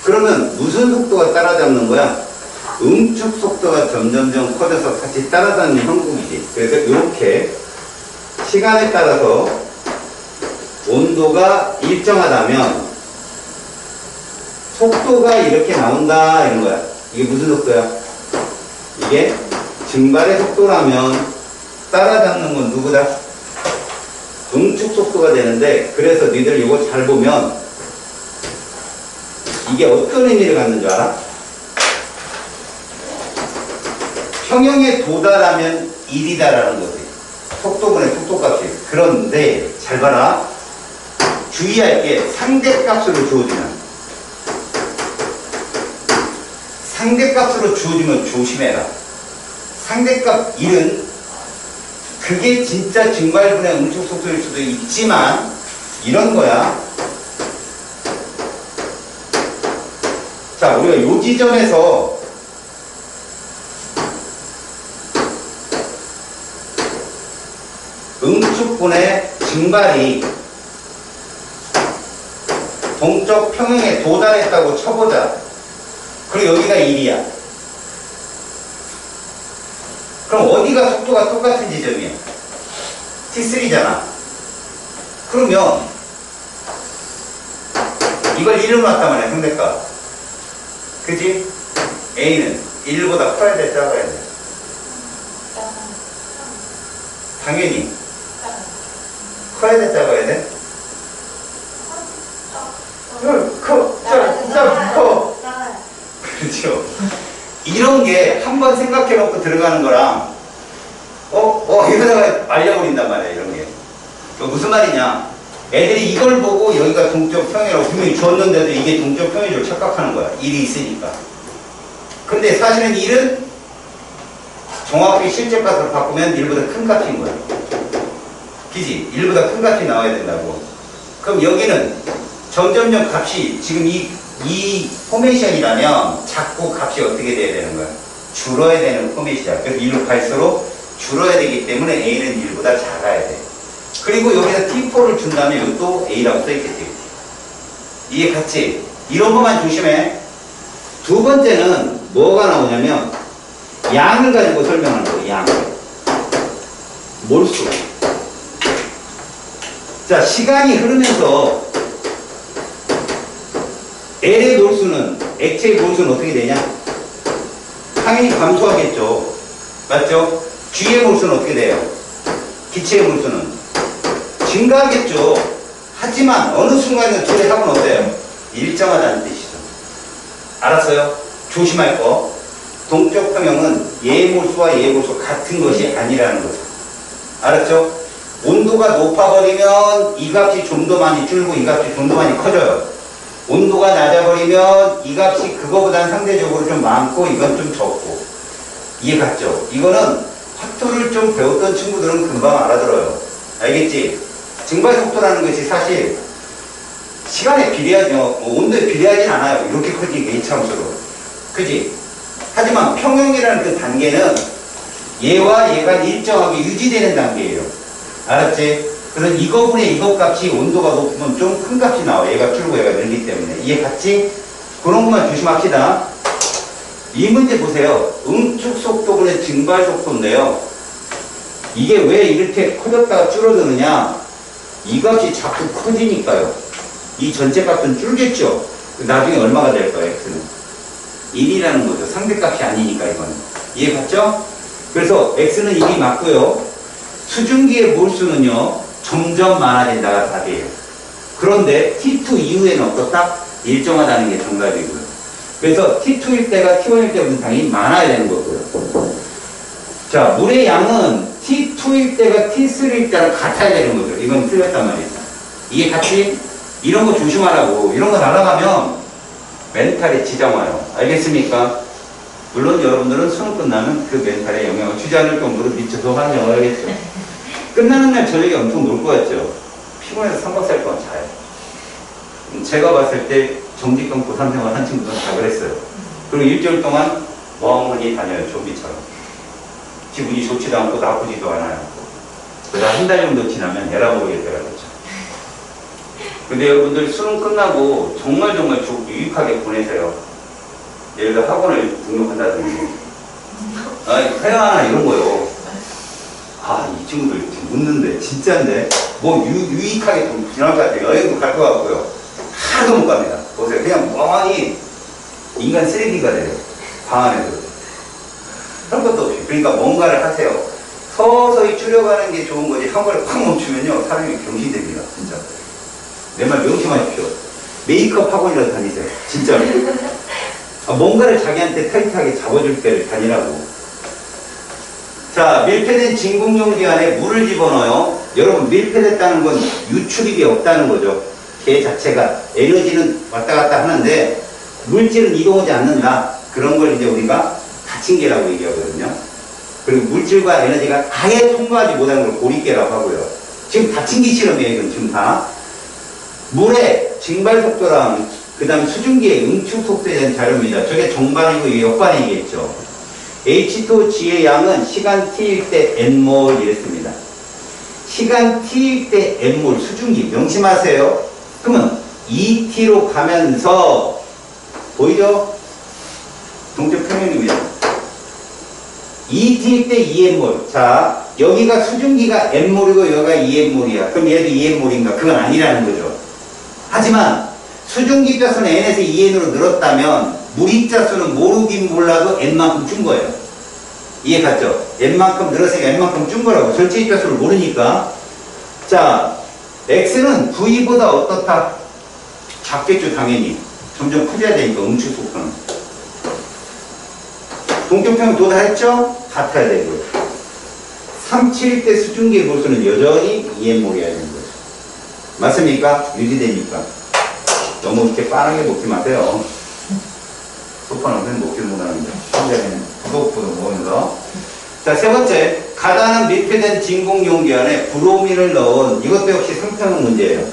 그러면 무슨 속도가 따라잡는 거야? 응축 속도가 점점점 커져서 같이 따라잡는 형국이지. 그래서 이렇게 시간에 따라서 온도가 일정하다면 속도가 이렇게 나온다 이런 거야. 이게 무슨 속도야? 이게 증발의 속도라면 따라잡는 건 누구다? 응축 속도가 되는데, 그래서 니들 이거 잘 보면 이게 어떤 의미를 갖는 줄 알아? 평형에 도달하면 1이다라는 거지. 속도분의 속도값이. 그런데 잘 봐라. 주의할 게 상대값으로 주어지면, 상대값으로 주어지면 조심해라. 상대값 1은 그게 진짜 증발분의 응축 속도일 수도 있지만 이런 거야. 자, 우리가 요 지점에서 응축분의 증발이 동적 평형에 도달했다고 쳐보자. 그리고 여기가 1이야. 그럼 어디가 속도가 똑같은 지점이야? T3잖아. 그러면 이걸 1로 놨단 말이야, 상대값. 그지? A는 1보다 커야 돼, 작아야 돼? 당연히 커야 돼, 작아야 돼? 커. 그렇죠. 이런 게 한번 생각해 놓고 들어가는 거랑 이러다가 말려버린단 말이야, 이런 게. 무슨 말이냐? 애들이 이걸 보고 여기가 동적 평이라고 분명히 줬는데도 이게 동적 평인 줄 착각하는 거야. 1이 있으니까. 근데 사실은 1은 정확히 실제 값으로 바꾸면 1보다 큰 값인 거야. 그지? 1보다 큰 값이 나와야 된다고. 그럼 여기는 점점점 값이 지금 이 포메이션이라면 자꾸 값이 어떻게 돼야 되는 거야? 줄어야 되는 포메이션이야. 그래서 1로 갈수록 줄어야 되기 때문에 A는 1보다 작아야 돼. 그리고 여기서 T4를 준다면 이것도 A라고 써있겠지. 이게 같이 이런 것만 조심해. 두 번째는 뭐가 나오냐면 양을 가지고 설명하는 거예요. 양. 몰수. 자, 시간이 흐르면서 L의 몰수는, 액체의 몰수는 어떻게 되냐? 당연히 감소하겠죠. 맞죠? G의 몰수는 어떻게 돼요? 기체의 몰수는 증가하겠죠. 하지만 어느 순간에는 둘의 합은 어때요? 일정하다는 뜻이죠. 알았어요? 조심할 거. 동적 평형은 얘의 몰수와 얘의 몰수 같은 것이 아니라는 거죠. 알았죠? 온도가 높아버리면 이 값이 좀 더 많이 줄고 이 값이 좀 더 많이 커져요. 온도가 낮아버리면 이 값이 그거보다는 상대적으로 좀 많고 이건 좀 적고. 이해 갔죠? 이거는 화투를 좀 배웠던 친구들은 금방 알아들어요. 알겠지? 증발 속도라는 것이 사실 시간에 비례하지, 온도에 비례하진 않아요. 이렇게 커지게 이차함수로. 그지? 하지만 평형이라는 그 단계는 얘와 얘가 일정하게 유지되는 단계예요. 알았지? 그래서 이거분의 이것 값이 온도가 높으면 좀 큰 값이 나와. 얘가 줄고 얘가 늘기 때문에. 이해 갔지? 그런 것만 조심합시다. 이 문제 보세요. 응축 속도분의 증발 속도인데요. 이게 왜 이렇게 커졌다가 줄어드느냐? 이 값이 자꾸 커지니까요. 이 전체 값은 줄겠죠? 나중에 얼마가 될까요, x는? 1이라는 거죠. 상대값이 아니니까 이거는. 이해 갔죠? 그래서 x는 1이 맞고요. 수증기의 몰수는요, 점점 많아진다가 답이에요. 그런데 t2 이후에는 어떻다? 일정하다는 게 정답이고요. 그래서 t2일 때가 t1일 때보다 당연히 많아야 되는 거고요. 자, 물의 양은 t2일 때가 t3일 때랑 같아야 되는 거죠. 이건 틀렸단 말이죠. 이게 같이 이런 거 조심하라고. 이런 거 날아가면 멘탈에 지장 와요. 알겠습니까? 물론 여러분들은 수능 끝나면 그 멘탈에 영향을 주지 않을 정도로 미쳐서 환영을 하겠죠. 끝나는 날 저녁에 엄청 놀 것 같죠? 피곤해서 3박 4일 동안 자요. 제가 봤을 때 정직권 고3 생활 한 친구들은 다 그랬어요. 그리고 일주일 동안 멍하니 다녀요. 좀비처럼. 기분이 좋지도 않고 나쁘지도 않아요. 그러다 한 달 정도 지나면 에라 모르게 때가 됐죠. 근데 여러분들 수능 끝나고 정말 유익하게 보내세요. 예를 들어 학원을 등록한다든지 회화나 이런 거요. 이 친구들 지금 웃는데 진짜인데 뭐 유익하게 좀 지날 것 같아요. 여행도 갈 것 같고요. 하나도 못 갑니다. 보세요. 그냥 멍하니 인간 쓰레기가 돼요. 방 안에서. 그런 것도 없이. 그러니까 뭔가를 하세요. 서서히 줄여가는 게 좋은 거지 한 번에 팍 멈추면요 사람이 경시됩니다. 진짜. 내 말 명심하십시오. 메이크업 학원이라도 다니세요. 진짜로. 뭔가를 자기한테 타이트하게 잡아줄 때를 다니라고. 자, 밀폐된 진공용기 안에 물을 집어넣어요. 여러분, 밀폐됐다는 건 유출입이 없다는 거죠. 걔 자체가 에너지는 왔다 갔다 하는데 물질은 이동하지 않는다. 그런 걸 이제 우리가 닫힌 개라고 얘기하거든요. 그리고 물질과 에너지가 아예 통과하지 못하는 걸 고립계라고 하고요. 지금 닫힌 기 실험이에요. 이건 지금 다. 물의 증발 속도랑 그 다음 수증기의 응축 속도에 대한 자료입니다. 저게 정반이고 이게 역반이겠죠. H2G의 양은 시간 t일 때 n몰 이랬습니다. 시간 t일 때 n몰 수증기 명심하세요. 그러면 2t로 가면서 보이죠? 동적 평행입니다. 2t일 때 2n몰. 자, 여기가 수증기가 n몰이고 여기가 2n몰이야. 그럼 얘도 2n몰인가? 그건 아니라는 거죠. 하지만 수증기 뼈수는 n에서 2n으로 늘었다면 물입자 수는 모르긴 몰라도 n만큼 준 거예요. 이해 갔죠? n만큼 늘었으니까 n만큼 준 거라고. 전체 입자 수를 모르니까. 자, x는 v보다 어떻다? 작겠죠, 당연히. 점점 커져야 되니까 응축 속도는. 동격평 도달했죠? 같아야 되고요. 3,7 때 수증기의 몰수는 여전히 2n몰이어야 되는 거죠. 맞습니까? 유지되니까. 너무 이렇게 빠르게 먹지 마세요. 소파는 먹지를 못하는데. 현재는 부독부독 먹으면서. 자, 세 번째. 가다는 밀폐된 진공 용기 안에 브로민을 넣은 이것도 역시 상평형 문제예요.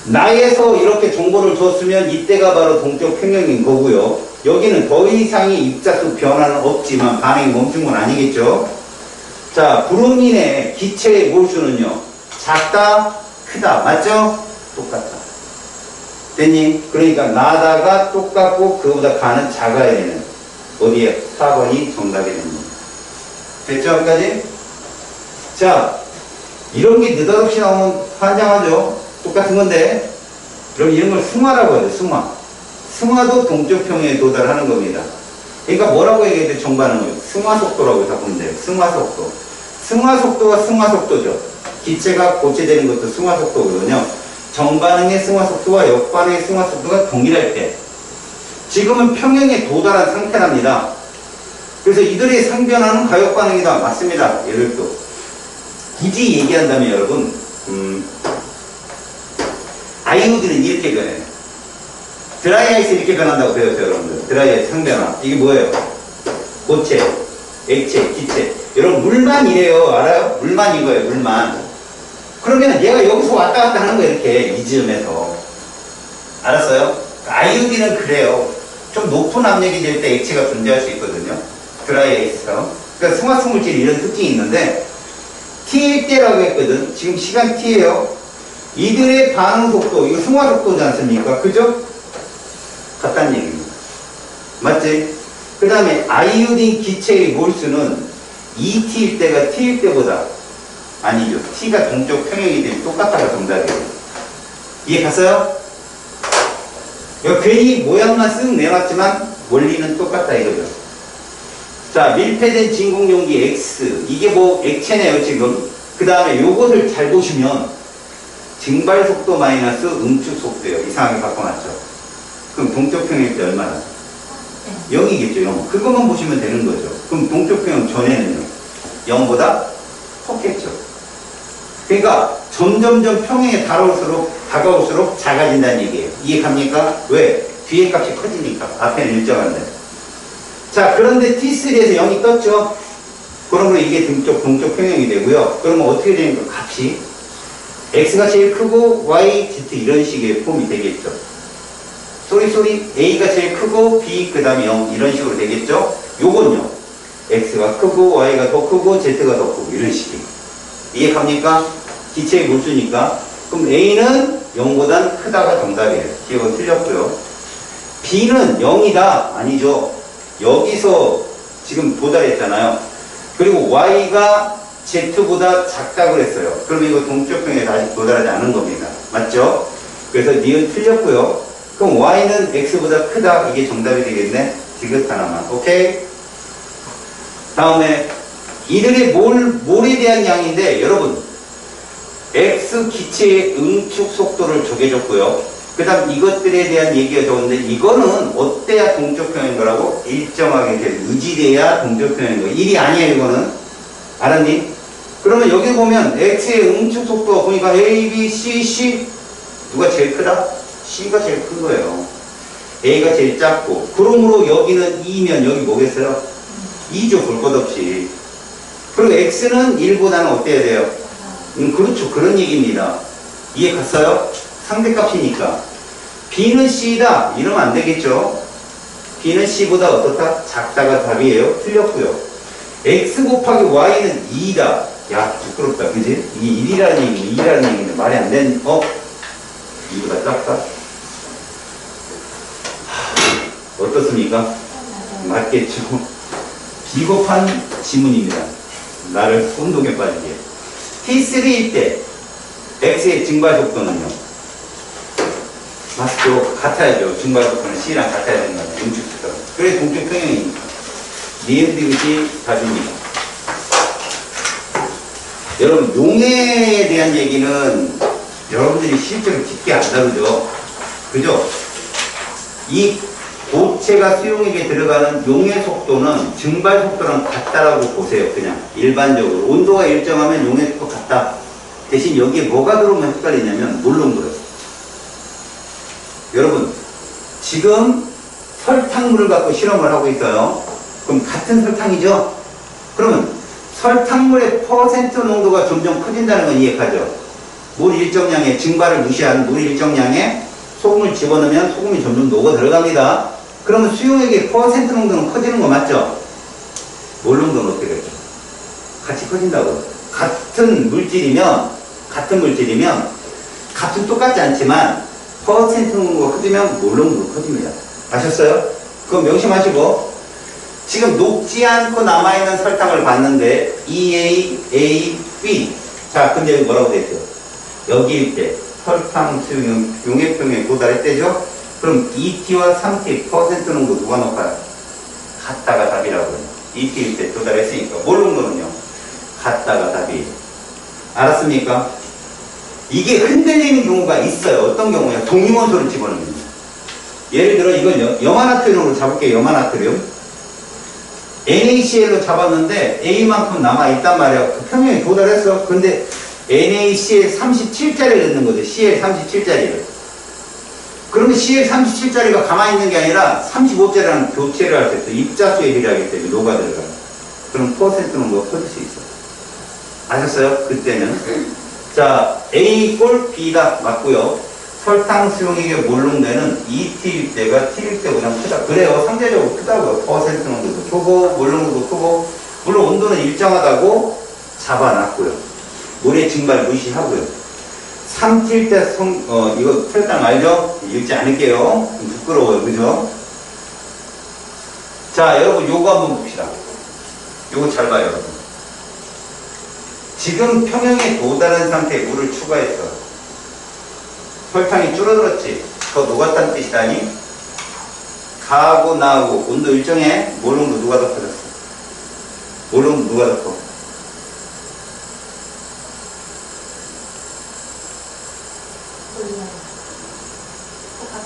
나에서 이렇게 정보를 줬으면 이때가 바로 동적 평형인 거고요. 여기는 더 이상의 입자수 변화는 없지만 반응이 멈춘 건 아니겠죠. 자, 브로민의 기체의 몰수는요. 작다, 크다. 맞죠? 똑같다. 됐니? 그러니까 나다가 똑같고 그거보다 가는 작아야 되는 어디에? 4번이 정답이 됩니다. 됐죠? 여기까지? 자, 이런 게 느닷없이 나오면 환장하죠? 똑같은 건데 그럼 이런 걸 승화라고 해야 돼. 승화. 승화도 동적 평형에 도달하는 겁니다. 그러니까 뭐라고 얘기해야 돼? 정반응을 승화 속도라고 다 보면 돼요. 승화 속도. 승화 속도가 승화 속도죠. 기체가 고체되는 것도 승화 속도거든요. 정반응의 승화 속도와 역반응의 승화 속도가 동일할 때 지금은 평형에 도달한 상태랍니다. 그래서 이들의 상변화는 가역반응이다. 맞습니다. 얘들도. 굳이 얘기한다면 여러분, 아이오딘은 이렇게 변해요. 드라이아이스 이렇게 변한다고 배웠어요, 여러분들. 드라이아이스 상변화. 이게 뭐예요? 고체, 액체, 기체. 여러분, 물만 이래요. 알아요? 물만 이거예요, 물만. 그러면 얘가 여기서 왔다 갔다 하는 거예요, 이렇게. 이 지점에서. 알았어요? 아이오딘은 그래요. 좀 높은 압력이 될 때 액체가 존재할 수 있거든요. 드라이아이스처럼. 그러니까 승화성 물질이 이런 특징이 있는데, T일 때라고 했거든. 지금 시간 T예요. 이들의 반응 속도, 이거 승화 속도지 않습니까? 그죠? 같다는 얘기입니다. 맞지? 그 다음에 아이오딘 기체의 몰수는 2T일 때가 T일 때보다 아니죠. T가 동쪽 평행이 되면 똑같다가 정답이에요. 이해 갔어요? 이거 괜히 모양만 쓱 내놨지만 원리는 똑같다 이거죠. 자, 밀폐된 진공 용기 X. 이게 뭐 액체네요, 지금. 그 다음에 요것을 잘 보시면 증발 속도 마이너스 응축 속도예요. 이상하게 바꿔놨죠. 그럼 동쪽 평행 때 얼마나? 0이겠죠, 0. 그것만 보시면 되는 거죠. 그럼 동쪽 평행 전에는요? 0보다 컸겠죠. 그러니까 점점점 평행에 다가올수록 작아진다는 얘기예요. 이해 갑니까? 왜? 뒤에 값이 커지니까. 앞에는 일정한데. 자, 그런데 T3에서 0이 떴죠? 그러면 이게 동쪽 평행이 되고요. 그러면 어떻게 되니까 값이 X가 제일 크고 Y, Z 이런 식의 폼이 되겠죠. 쏘리 A가 제일 크고 B 그 다음에 0 이런 식으로 되겠죠. 요건요. X가 크고 Y가 더 크고 Z가 더 크고 이런 식이. 이해 갑니까? 기체의 몰수니까. 그럼 A는 0보단 크다가 정답이에요. 기억은 틀렸고요. B는 0이다. 아니죠. 여기서 지금 도달했잖아요. 그리고 Y가 Z보다 작다고 그랬어요. 그럼 이거 동쪽 평행에 아직 도달하지 않은 겁니다. 맞죠? 그래서 니은 틀렸고요. 그럼 Y는 X보다 크다. 이게 정답이 되겠네. 디귿 하나만. 오케이? 다음에 이들의 몰에 대한 양인데 여러분 X 기체의 응축 속도를 정해줬고요. 그 다음 이것들에 대한 얘기가 좋은데 이거는 어때야 동쪽 평행인 거라고? 일정하게 의지돼야 동쪽 평행인 거. 일이 아니에요 이거는. 알았니? 그러면 여기 보면 X의 응축 속도가 보니까 A, B, C 누가 제일 크다? C가 제일 큰 거예요. A가 제일 작고 그러므로 여기는 2면 여기 뭐겠어요? 2죠. 볼 것 없이. 그리고 X는 1보다는 어때야 돼요? 그렇죠. 그런 얘기입니다. 이해 갔어요? 상대값이니까. B는 C다. 이러면 안 되겠죠. B는 C보다 어떻다? 작다가 답이에요. 틀렸고요. X 곱하기 Y는 2다. 야, 부끄럽다. 그지? 이게 1이라는 얘기는 2라는 얘기는 말이 안 되는, 2보다 작다? 어떻습니까? 맞겠죠. 비겁한 지문입니다. 나를 혼동에 빠지게. T3일 때 X의 증발 속도는요? 맞죠? 같아야죠. 증발 속도는 C랑 같아야 되는 거예요. 응축 속도. 그래서 동쪽 평행이니까. 니은 디귿이 답입니다. 여러분, 용해에 대한 얘기는 여러분들이 실제로 깊게 안 다루죠. 그죠? 이 고체가 수용액에 들어가는 용해 속도는 증발 속도랑 같다라고 보세요. 그냥 일반적으로. 온도가 일정하면 용해 속도 같다. 대신 여기에 뭐가 들어오면 헷갈리냐면 물론 그래요. 여러분, 지금 설탕물을 갖고 실험을 하고 있어요. 그럼 같은 설탕이죠? 그러면 설탕물의 퍼센트 농도가 점점 커진다는 건 이해가죠? 물 일정량의 증발을 무시한 물 일정량에 소금을 집어넣으면 소금이 점점 녹아 들어갑니다. 그러면 수용액의 퍼센트 농도는 커지는 거 맞죠? 몰 농도는 어떻게 되죠? 같이 커진다고. 같은 물질이면 값은 똑같지 않지만 퍼센트 농도가 커지면 몰 농도가 커집니다. 아셨어요? 그거 명심하시고 지금 녹지 않고 남아있는 설탕을 봤는데 EA, A, B. 자, 근데 여기 뭐라고 되어 있죠? 여기일 때 설탕 수용 용해평에 도달했대죠? 그럼 2T와 3T 퍼센트 농도 누가 높아요? 같다가 답이라고 해요. 2T일 때 도달했으니까. 몰 농도는요? 같다가 답이에요. 알았습니까? 이게 흔들리는 경우가 있어요. 어떤 경우냐? 동위원소를 집어넣습니다. 예를 들어 이건 염화나트륨으로 잡을게요. 염화나트륨. NaCl로 잡았는데 A만큼 남아있단 말이야. 그 평형에 도달했어. 근데 NaCl 37짜리를 넣는 거죠. Cl 37짜리를. 그러면 Cl 37짜리가 가만히 있는 게 아니라 35짜리랑 교체를 할 수 있어. 입자수에 비례하기 때문에 녹아 들어가. 그럼 퍼센트는 뭐 퍼질 수 있어. 아셨어요? 그때는. 자, A 꼴 B다 맞고요. 설탕 수용액의 몰롱대는 2TB대가 TB대보다 크다. 그래요. 상대적으로 크다고요. 퍼센트 농도도 크고 몰롱도도 크고 물론 온도는 일정하다고 잡아놨고요. 물의 증발 무시하고요. 3TB대 이거 설탕 알죠? 읽지 않을게요. 좀 부끄러워요. 그죠? 자, 여러분 요거 한번 봅시다. 요거 잘 봐요. 여러분. 지금 평형에 도달한 상태에 물을 추가했어. 설탕이 줄어들었지. 더 녹았다는 뜻이다니. 가하고 나하고 온도 일정해. 몰롱도 누가 더 커졌어? 몰롱도 누가 더 커? 몰라요. 똑같아.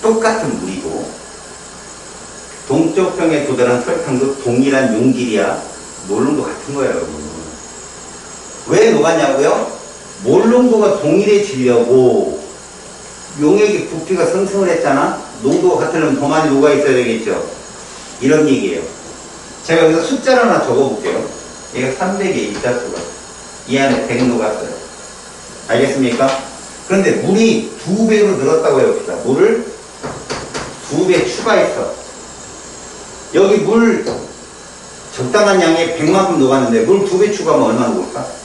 똑같은 물이고 동쪽 평에 도달한 설탕도 동일한 용질이야. 몰롱도 같은 거예요, 여러분. 왜 녹았냐고요? 몰롱도가 동일해지려고 용액의 부피가 상승을 했잖아? 농도가 같으려면 더 많이 녹아 있어야 되겠죠? 이런 얘기예요. 제가 여기서 숫자를 하나 적어볼게요. 얘가 300의 입자수가. 이 안에 100 녹았어요. 알겠습니까? 그런데 물이 2배로 늘었다고 해봅시다. 물을 2배 추가했어. 여기 물 적당한 양에 100만큼 녹았는데 물 2배 추가하면 얼마 녹을까?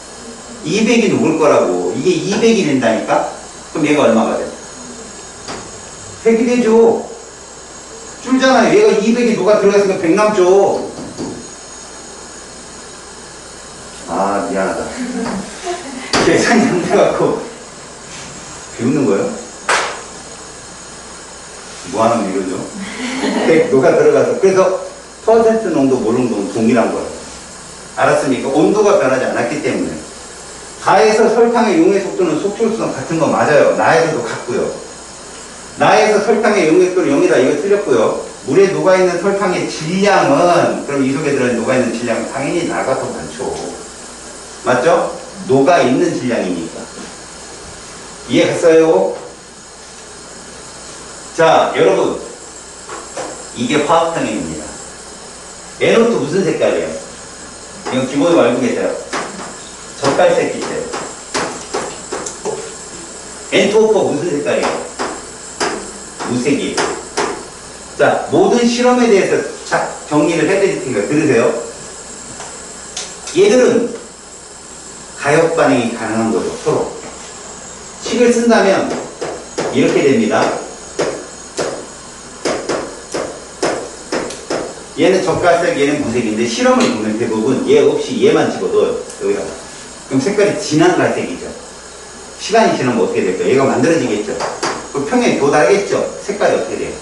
200이 녹을 거라고. 이게 200이 된다니까? 그럼 얘가 얼마가 돼? 100이 되죠. 줄잖아요. 얘가 200이 녹아 들어갔으니까 100 남죠. 아, 미안하다. 계산이 안 돼갖고. 비웃는 거예요? 뭐 하는 이러죠? 100 녹아 들어가서. 그래서 퍼센트 농도, 몰롱도는 동일한 거예요. 알았습니까? 온도가 변하지 않았기 때문에. 가에서 설탕의 용해 속도는 속출수는 같은 거 맞아요. 나에서도 같고요. 나에서 설탕의 용해 속도는 0이다. 이거 틀렸고요. 물에 녹아있는 설탕의 질량은, 그럼 이 속에 들어있는 녹아있는 질량은 당연히 나가 더 많죠. 맞죠? 녹아있는 질량이니까. 이해했어요? 자, 여러분. 이게 화학평형입니다. N2 무슨 색깔이에요? 이거 기본으로 알고 계세요? 젓갈색 빛이에요. N2O4 무슨 색깔이에요? 무색이에요. 자, 모든 실험에 대해서 정리를 해드릴 테니까 들으세요. 얘들은 가역 반응이 가능한 거죠, 서로. 식을 쓴다면 이렇게 됩니다. 얘는 젓갈색, 얘는 무색인데 실험을 보면 대부분 얘 없이 얘만 집어넣어요. 여기다가. 그럼 색깔이 진한 갈색이죠. 시간이 지나면 어떻게 될까요? 얘가 만들어지겠죠. 그 평형에 도달하겠죠. 색깔이 어떻게 돼요?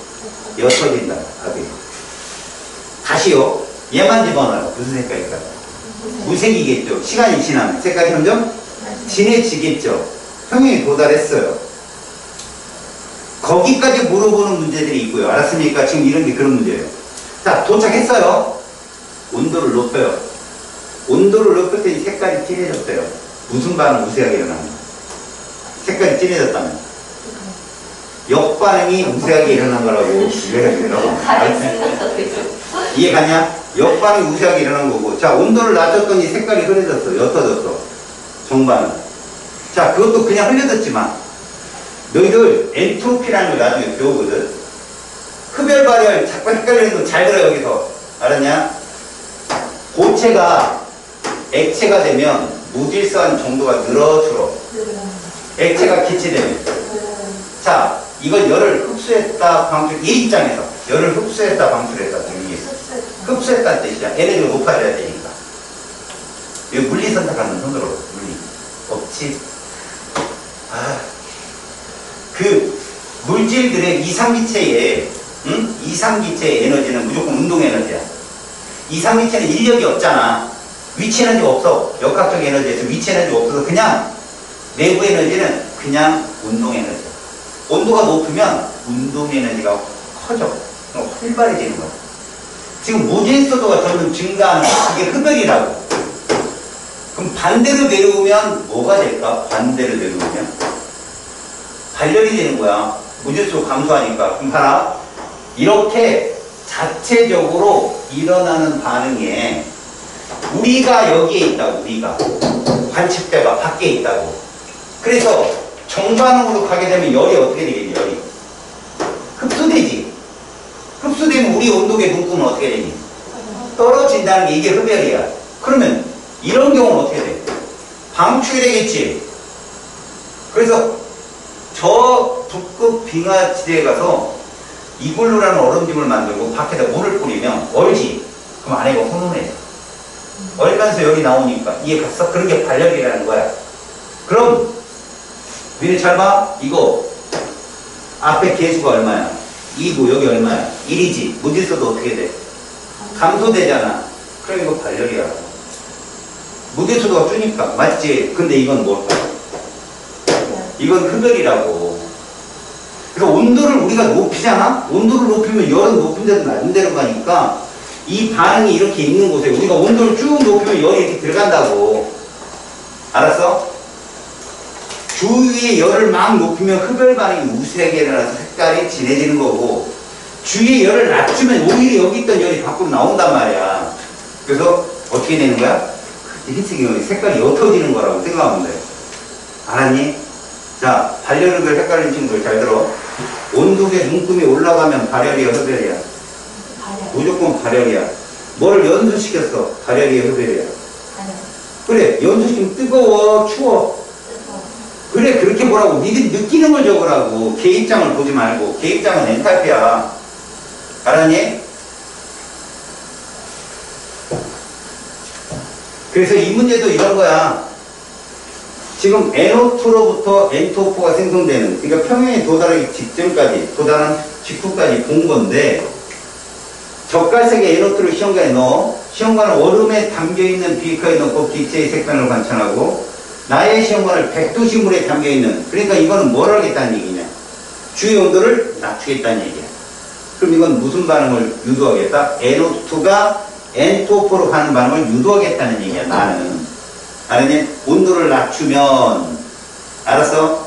옅어진다. 답이. 다시요. 얘만 집어넣어요. 무슨 색깔일까요? 무색이겠죠. 시간이 지나면 색깔이 점점 진해지겠죠. 평형에 도달했어요. 거기까지 물어보는 문제들이 있고요. 알았습니까? 지금 이런 게 그런 문제예요. 자, 도착했어요. 온도를 높여요. 온도를 높일 때 색깔이 진해졌어요. 무슨 반응 우세하게 일어나는 색깔이 진해졌다면 역반응이 우세하게 일어난 거라고 이해해요. 이해 갔냐? 역반응이 우세하게 일어난 거고. 자, 온도를 낮췄더니 색깔이 흐려졌어. 옅어졌어. 정반응. 자, 그것도 그냥 흘려졌지만 너희들 엔트로피라는 걸 나중에 배우거든. 흡열 발열 자꾸 헷갈리는 거 잘 들어. 여기서 알았냐? 고체가 액체가 되면 무질서한 정도가 늘어줄어. 액체가 기체되면. 자, 이걸 열을 흡수했다 방출. 이 입장에서 열을 흡수했다 방출했다. 이게 흡수했다는 뜻이야. 에너지가 높아져야 되니까. 이거 물리 선택하는 손으로 물리 없지. 그 물질들의 이상기체의 이상기체의 에너지는 무조건 운동 에너지야. 이상기체는 인력이 없잖아. 위치 에너지가 없어. 역학적 에너지에서 위치 에너지가 없어서 그냥 내부 에너지는 그냥 운동 에너지야. 온도가 높으면 운동 에너지가 커져. 활발해지는 거야. 지금 무질서도가 점점 증가하는 거야. 그게 흡혈이라고. 그럼 반대로 내려오면 뭐가 될까? 반대로 내려오면 발열이 되는 거야. 무질서 감소하니까. 그럼 봐라. 이렇게 자체적으로 일어나는 반응에 우리가 여기에 있다고. 우리가 관측대가 밖에 있다고. 그래서 정반응으로 가게 되면 열이 어떻게 되겠니? 열이 흡수되지. 흡수되면 우리 온도계 눈금은 어떻게 되니? 떨어진다는 게 이게 흡열이야. 그러면 이런 경우는 어떻게 돼? 방출이 되겠지. 그래서 저 북극 빙하지대에 가서 이글루라는 얼음짐을 만들고 밖에다 물을 뿌리면 얼지. 그럼 안에가 훈훈해. 얼면서 열이 나오니까 이해 갔어? 그런 게 발열이라는 거야. 그럼 니네 잘 봐. 이거 앞에 개수가 얼마야? 2고 여기 얼마야? 1이지. 무질서도 어떻게 돼? 감소되잖아. 그럼 이거 발열이야. 무질서도가 주니까. 맞지? 근데 이건 뭘까? 이건 흡열이라고. 그래서 온도를 우리가 높이잖아? 온도를 높이면 열은 높은 데도 낮은 데로 가니까 이 반응이 이렇게 있는 곳에 우리가 온도를 쭉 높이면 열이 이렇게 들어간다고. 알았어? 주위의 열을 막 높이면 흡열 반응이 우세하게 일어나서 색깔이 진해지는 거고, 주위의 열을 낮추면 오히려 여기 있던 열이 밖으로 나온단 말이야. 그래서 어떻게 되는 거야? 흰색이 색깔이 옅어지는 거라고 생각하면 돼. 알았니? 자, 발열을 헷갈리는 친구들 잘 들어. 온도계 눈금이 올라가면 발열이야, 흡열이야? 발열. 무조건 발열이야. 뭐를 연소시켰어? 발열이야, 흡열이야? 발열. 그래, 연소시키면 뜨거워, 추워. 그래, 그렇게 보라고. 니들 느끼는 걸 적으라고. 개 입장을 보지 말고. 개 입장은 엔탈피야. 알았니? 그래서 이 문제도 이런 거야. 지금 NO2로부터 N2O4가 생성되는, 그러니까 평형에 도달하기 직전까지, 도달한 직후까지 본 건데, 젓갈색의 NO2를 시험관에 넣어, 시험관은 얼음에 담겨있는 비커에 넣고 기체의 색변을 관찰하고, 나의 시험관을 100도씨 물에 담겨있는, 그러니까 이거는 뭘 하겠다는 얘기냐? 주위 온도를 낮추겠다는 얘기야. 그럼 이건 무슨 반응을 유도하겠다? NO2가 N2O4로 가는 반응을 유도하겠다는 얘기야, 나는. 알았니? 온도를 낮추면, 알았어?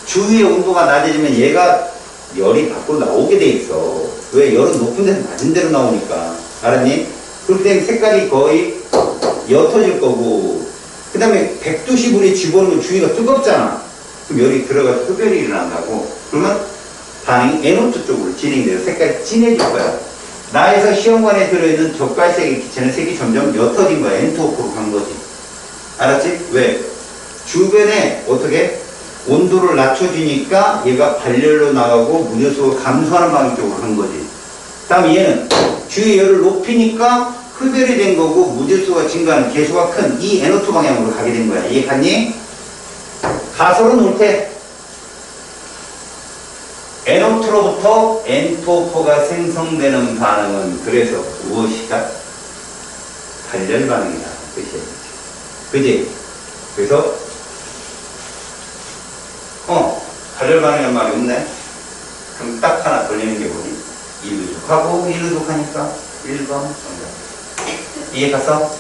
주위의 온도가 낮아지면 얘가 열이 밖으로 나오게 돼 있어. 왜? 열은 높은 데서 낮은 데로 나오니까. 알았니? 그렇게 되면 색깔이 거의 옅어질 거고, 그 다음에 100도씨 물에 집어넣으면 주위가 뜨겁잖아. 그럼 열이 들어가서 흡열이 일어난다고. 그러면 반응이 NO2 쪽으로 진행돼서 색깔이 진해질 거야. 나에서 시험관에 들어있는 젓갈색의 기체는 색이 점점 옅어진 거야. N2O4로 간 거지. 알았지? 왜? 주변에 어떻게? 온도를 낮춰주니까 얘가 발열로 나가고 무질서가 감소하는 방향 쪽으로 간 거지. 그 다음에 얘는 주위의 열을 높이니까 흡열이 된 거고 무질서가 증가하는 개수가 큰 이 NO2 방향으로 가게 된 거야. 이해 갔니? 가설은 옳대. NO2로부터 N2O4가 생성되는 반응은 그래서 무엇이다? 발열 반응이다. 그치? 그지? 그래서 발열 반응이란 말이 없네. 그럼 딱 하나 걸리는 게 뭐니? 일루족하고 일루족하니까 1번 정답. 이해 갔어?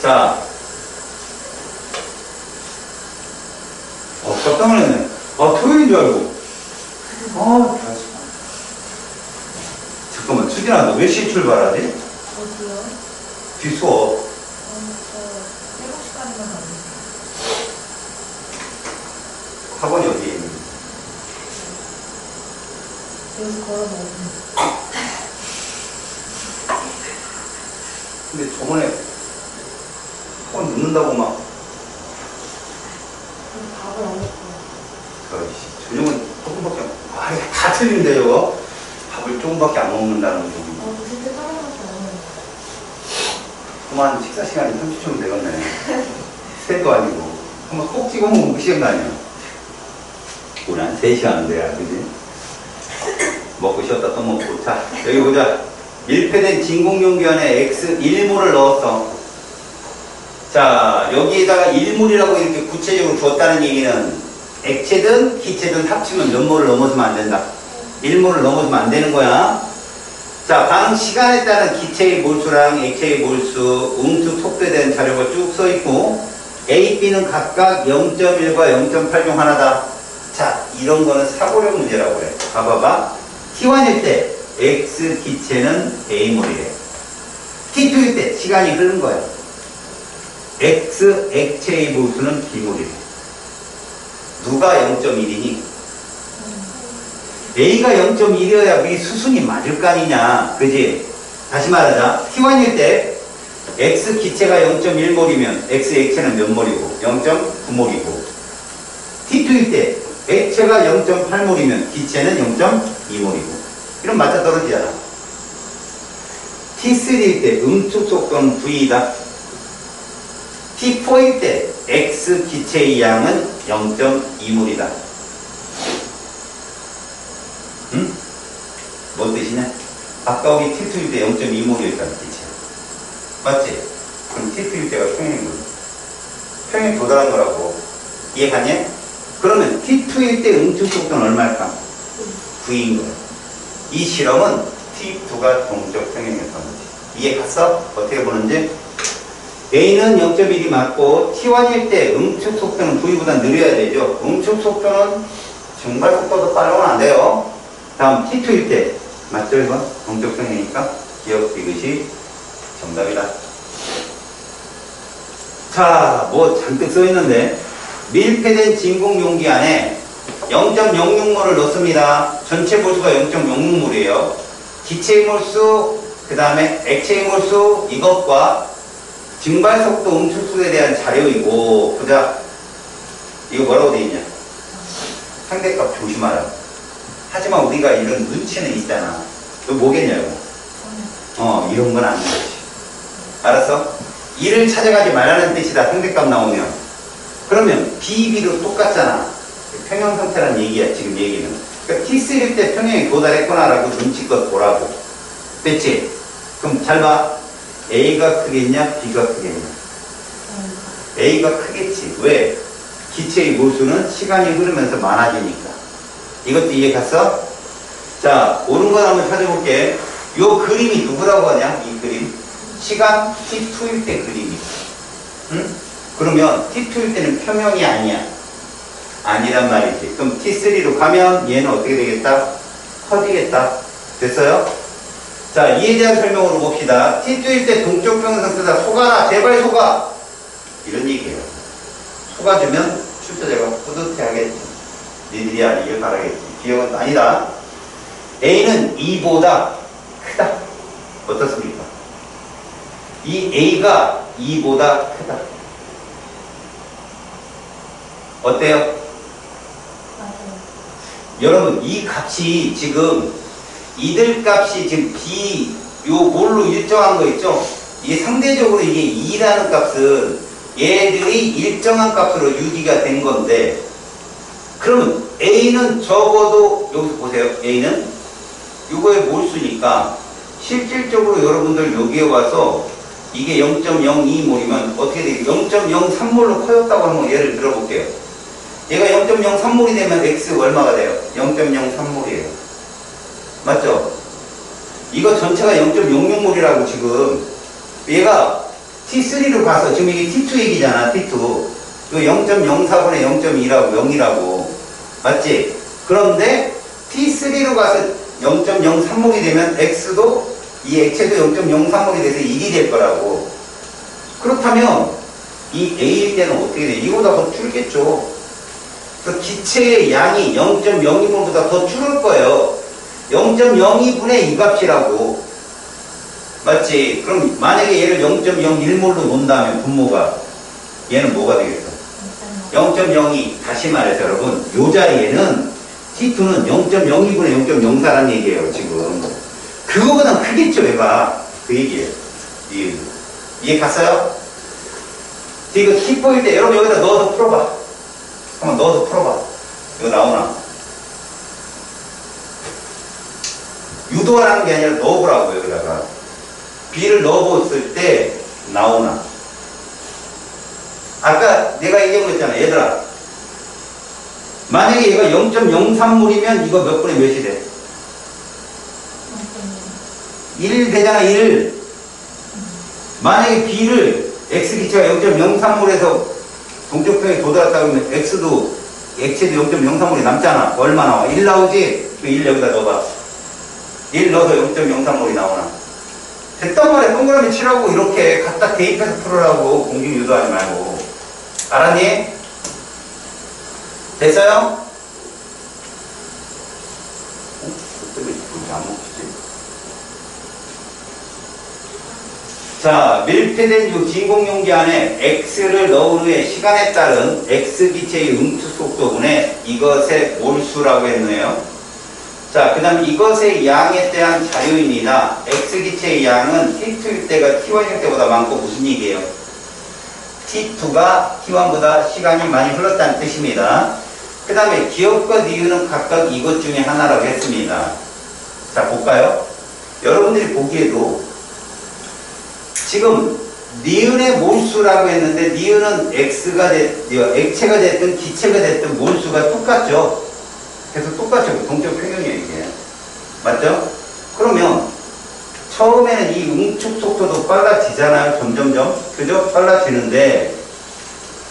자, 깜짝 놀랐네. 토요일인 줄 알고. 잠깐만, 수진아, 너 몇 시에 출발하지? 어디요? 뒷수업. 저 7시까지만 가면 학원이 어디에 있니? 여기 걸어놓으면 근데 저번에 학원 늦는다고 막, 밥을 안 먹고 저녁은 조금밖에 다 틀린데요. 밥을 조금밖에 안 먹는다는 거. 진짜 사람밖에 안 먹어요. 그만 식사 시간이 30초면 되겠네. 새도 아니고. 한번 꼭 찍어 먹으면 그 시간 아니야. 우리 한 3시간 안 돼야, 그지? 먹고 쉬었다 또 먹고. 자, 여기 보자. 밀폐된 진공용기 안에 X 1몰을 넣었어. 자, 여기에다가 1몰이라고 이렇게 구체적으로 줬다는 얘기는 액체든 기체든 합치면 몇 몰을 넘어서면 안 된다. 1몰을 넘어서면 안 되는 거야. 자, 반응 시간에 따른 기체의 몰수랑 액체의 몰수, 응축 속도에 대한 자료가 쭉 써 있고, A, B는 각각 0.1과 0.8 중 하나다. 자, 이런 거는 사고력 문제라고 그래. 봐봐봐. T1일 때 X 기체는 A몰이래. T2일 때 시간이 흐른 거야. X 액체의 몰수는 B몰이래. 누가 0.1이니? A가 0.1이어야 우리 수순이 맞을 거 아니냐. 그지? 다시 말하자. T1일 때 X 기체가 0.1몰이면 X 액체는 몇 몰이고? 0.9몰이고. T2일 때 액체가 0.8몰이면 기체는 0.2몰이고. 이런 맞아떨어지잖아. T3일 때 응축 속도는 V이다. T4일 때 X 기체의 양은 0.2몰이다. 응? 뭔 뜻이냐? 아까 우리 T2일 때 0.2몰이었잖아, 기체. 맞지? 그럼 T2일 때가 평행인 거야. 평행 도달한 거라고. 이해가냐? 그러면 T2일 때 응축 속도는 얼마일까? 9인 거야. 이 실험은 T2가 동적 평행이었던 거지. 이해 갔어? 어떻게 보는지? A는 0.1이 맞고 T1일 때 응축 속도는 V보다 느려야 되죠. 응축 속도는 증발 속도도 빨라면 안 돼요. 다음 T2일 때 맞죠 이건? 동적 평행이니까 기억 이것이 정답이다. 자, 뭐 잔뜩 써있는데 밀폐된 진공 용기 안에 0.06몰을 넣습니다. 전체 몰수가 0.06몰이에요. 기체의 몰수, 그 다음에 액체의 몰수, 이것과 증발속도 응축수에 대한 자료이고, 보자. 이거 뭐라고 돼 있냐? 상대값 조심하라. 하지만 우리가 이런 눈치는 있잖아. 너 뭐겠냐고. 이런 건 안 되지. 알았어? 이를 찾아가지 말라는 뜻이다. 상대값 나오면. 그러면 BB로 똑같잖아. 평형 상태란 얘기야, 지금 얘기는. 그러니까 T3일 때 평형에 도달했구나라고 눈치껏 보라고. 됐지? 그럼 잘 봐. A가 크겠냐, B가 크겠냐? A가 크겠지. 왜? 기체의 몰수는 시간이 흐르면서 많아지니까. 이것도 이해 갔어? 자, 옳은 거 한번 찾아볼게. 요 그림이 누구라고 하냐? 이 그림. 시간 T2일 때 그림이. 응? 그러면 T2일 때는 평형이 아니야. 아니란 말이지. 그럼 T3로 가면 얘는 어떻게 되겠다? 커지겠다. 됐어요? 자, 이에 대한 설명으로 봅시다. T2일 때 동적 평형 상태다. 속아라. 제발 속아. 이런 얘기예요. 속아주면 출제자가 뿌듯해하겠지. 니들이 아니길 바라겠지. 기억은 아니다. A는 2보다 크다. 어떻습니까? 이 A가 2보다 크다. 어때요? 맞아요. 여러분, 이 값이 지금 이들 값이 지금 B 요 뭘로 일정한 거 있죠? 이게 상대적으로 이게 2라는 값은 얘들이 일정한 값으로 유지가 된 건데, 그러면 A는 적어도 여기서 보세요. A는 이거의 몰수니까 실질적으로 여러분들 여기에 와서 이게 0.02몰이면 어떻게 되겠어요? 0.03몰로 커졌다고 한번 예를 들어볼게요. 얘가 0.03몰이 되면 X 얼마가 돼요? 0.03몰이에요. 맞죠? 이거 전체가 0.06몰이라고 지금. 얘가 T3로 가서 지금 이게 T2 얘기잖아. T2. 이거 0.04분의 0.2라고 0이라고. 맞지? 그런데 T3로 가서 0.03몰이 되면 X도 이 액체도 0.03몰이 돼서 1이 될 거라고. 그렇다면 이 A일 때는 어떻게 돼? 이거보다 더 줄겠죠. 그래서 기체의 양이 0.02몰보다 더 줄을 거예요. 0.02분의 이 값이라고. 맞지? 그럼 만약에 얘를 0.01몰로 놓는다면 분모가 얘는 뭐가 되겠어? 0.02. 다시 말해서 여러분, 요 자리에는 T2는 0.02분의 0.04라는 얘기예요, 지금. 그거보다 크겠죠, 얘가. 그 얘기예요. 이해 갔어요? 이거 T4일 때 여러분 여기다 넣어서 풀어봐. 한번 넣어서 풀어봐. 이거 나오나? 부도라는 게 아니라 넣어보라고요. 여기다가 B를 넣어봤을 때 나오나. 아까 내가 얘기한 거 있잖아. 얘들아, 만약에 얘가 0.03몰이면 이거 몇 분의 몇이 돼? 1 되잖아. 1. 만약에 B를 X기체가 0.03몰에서 동적평에 도달했다 그러면 X도 액체도 0.03몰이 남잖아. 얼마 나와? 1 나오지? 그 1 여기다 넣어봐. 1 넣어서 0.03몰이 나오나. 됐단 말이야. 동그라미 치라고 이렇게 갖다 대입해서 풀으라고. 공중 유도하지 말고. 알았니? 됐어요? 안 먹히지? 자, 밀폐된 이 진공용기 안에 X를 넣은 후에 시간에 따른 X기체의 응축 속도분의 이것의 몰수라고 했네요. 자, 그 다음 이것의 양에 대한 자료입니다. X기체의 양은 T2일 때가 T1일 때보다 많고 무슨 얘기예요? T2가 T1보다 시간이 많이 흘렀다는 뜻입니다. 그 다음에 기억과 니은은 각각 이것 중에 하나라고 했습니다. 자, 볼까요? 여러분들이 보기에도 지금 니은의 몰수라고 했는데 니은은 X가 액체가 됐든 기체가 됐든 몰수가 똑같죠. 그래서 똑같죠. 동적 평형이에요, 이게. 맞죠? 그러면 처음에는 이 응축 속도도 빨라지잖아요. 점점점. 그죠? 빨라지는데